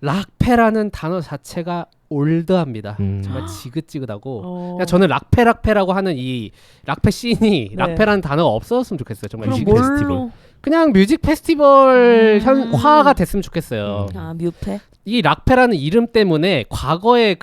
락페라는 단어 자체가 올드합니다. 정말 지긋지긋하고 그러니까 저는 락페라고 하는 이 락페 씬이 네. 락페라는 단어가 없어졌으면 좋겠어요. 정말 그럼 이 뭘로 페스티벌. 그냥 뮤직 페스티벌 현화가 됐으면 좋겠어요. 아 뮤페. 이 락페라는 이름 때문에 과거의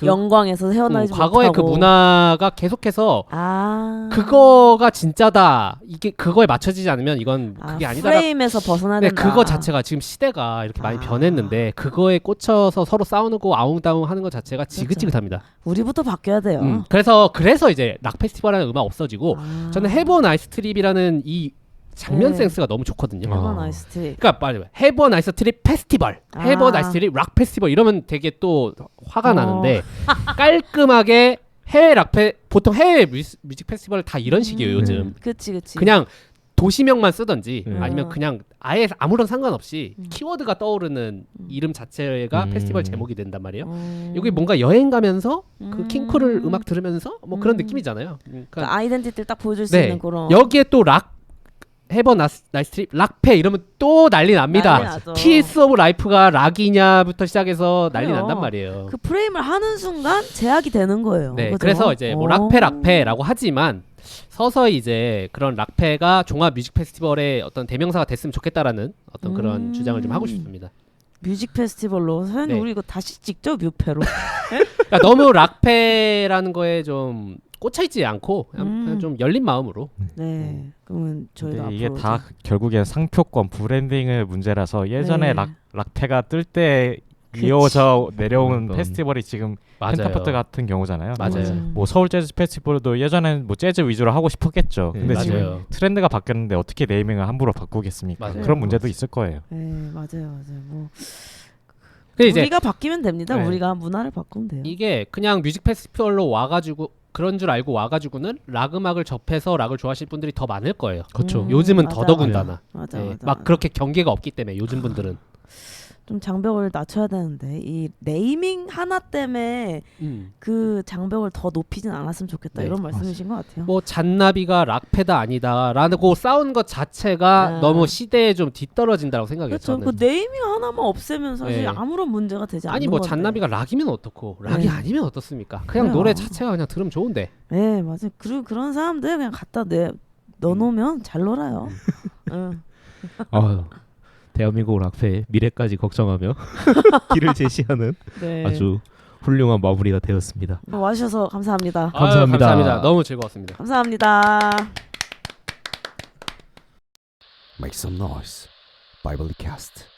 영광에서 헤어나지 과거의 그 못하고. 문화가 계속해서 아 그거가 진짜다. 이게 그거에 맞춰지지 않으면 이건 그게 아니다. 프레임에서 벗어나야 네, 된다. 그거 자체가 지금 시대가 이렇게 많이 변했는데 그거에 꽂혀서 서로 싸우고 아웅다웅하는 것 자체가 지긋지긋합니다. 우리부터 바뀌어야 돼요. 그래서 이제 락 페스티벌이라는 음악 없어지고 저는 해버 나이스 트립이라는 이 장면 네. 센스가 너무 좋거든요. 해버 나이스 트립. 그러니까 말하자면 해버 나이스 트립 페스티벌, 해버 아. 나이스 트립 락 페스티벌 이러면 되게 또 화가 나는데 깔끔하게 해외 보통 해외 뮤직 페스티벌 다 이런 식이에요 요즘. 그치. 그냥 도시명만 쓰던지 아니면 음. 그냥 아예 아무런 상관없이 키워드가 떠오르는 이름 자체가 페스티벌 제목이 된단 말이에요. 여기 뭔가 여행 가면서 그 킹콜을 음악 들으면서 뭐 그런 느낌이잖아요. 그 그러니까 아이덴티티를 딱 보여줄 수 네. 있는 그런. 여기에 또 해버 나이스 트립 락페 이러면 또 난리 납니다. 난리 나죠. 키스 오브 라이프가 락이냐부터 시작해서 난리 그래요. 난단 말이에요. 그 프레임을 하는 순간 제약이 되는 거예요. 네, 그죠? 그래서 이제 뭐 락페라고 하지만 서서히 이제 그런 락페가 종합 뮤직 페스티벌의 어떤 대명사가 됐으면 좋겠다라는 어떤 그런 주장을 좀 하고 싶습니다. 뮤직 페스티벌로 사장님 네. 우리 이거 다시 찍죠 뮤페로. 그러니까 너무 락페라는 거에 좀 꽂혀있지 않고 그냥 좀 열린 마음으로. 네. 그러면 저희도 근데 앞으로 이게 다 결국엔 상표권 브랜딩의 문제라서 예전에 네. 락페가 뜰 때 그치. 이어져 내려온 그러니까. 페스티벌이 지금 맞아요. 펜타포트 같은 경우잖아요. 맞아요. 뭐 서울 재즈 페스티벌도 예전엔 뭐 재즈 위주로 하고 싶었겠죠. 네, 근데 지금 맞아요. 트렌드가 바뀌었는데 어떻게 네이밍을 함부로 바꾸겠습니까? 맞아요. 그런 문제도 있을 거예요. 네, 맞아요. 뭐 근데 이제 우리가 바뀌면 됩니다. 네. 우리가 문화를 바꾸면 돼요. 이게 그냥 뮤직 페스티벌로 와가지고 그런 줄 알고 와가지고는 락 음악을 접해서 락을 좋아하실 분들이 더 많을 거예요. 그렇죠. 요즘은 맞아, 더더군다나. 맞아, 네, 맞아. 막 그렇게 경계가 없기 때문에 요즘 분들은. 좀 장벽을 낮춰야 되는데 이 네이밍 하나 때문에 그 장벽을 더 높이진 않았으면 좋겠다 네, 이런 말씀이신 것 같아요. 뭐 잔나비가 락패다 아니다라고 싸운 것 자체가 아. 너무 시대에 좀 뒤떨어진다고 생각해요. 그렇죠. 저는. 그 네이밍 하나만 없애면 사실 네. 아무런 문제가 되지 않는 아니 뭐 건데. 잔나비가 락이면 어떻고 락이 네. 아니면 어떻습니까? 그냥 그래요. 노래 자체가 그냥 들으면 좋은데. 네, 맞아요. 그리고 그런 사람들 그냥 갖다 넣어놓으면 잘 놀아요. 응. 아유, 대한민국 락페의 미래까지 걱정하며 길을 제시하는 네. 아주 훌륭한 마무리가 되었습니다. 와주셔서 감사합니다. 감사합니다. 아유, 감사합니다. 너무 즐거웠습니다. 감사합니다. Make some noise. Biblecast.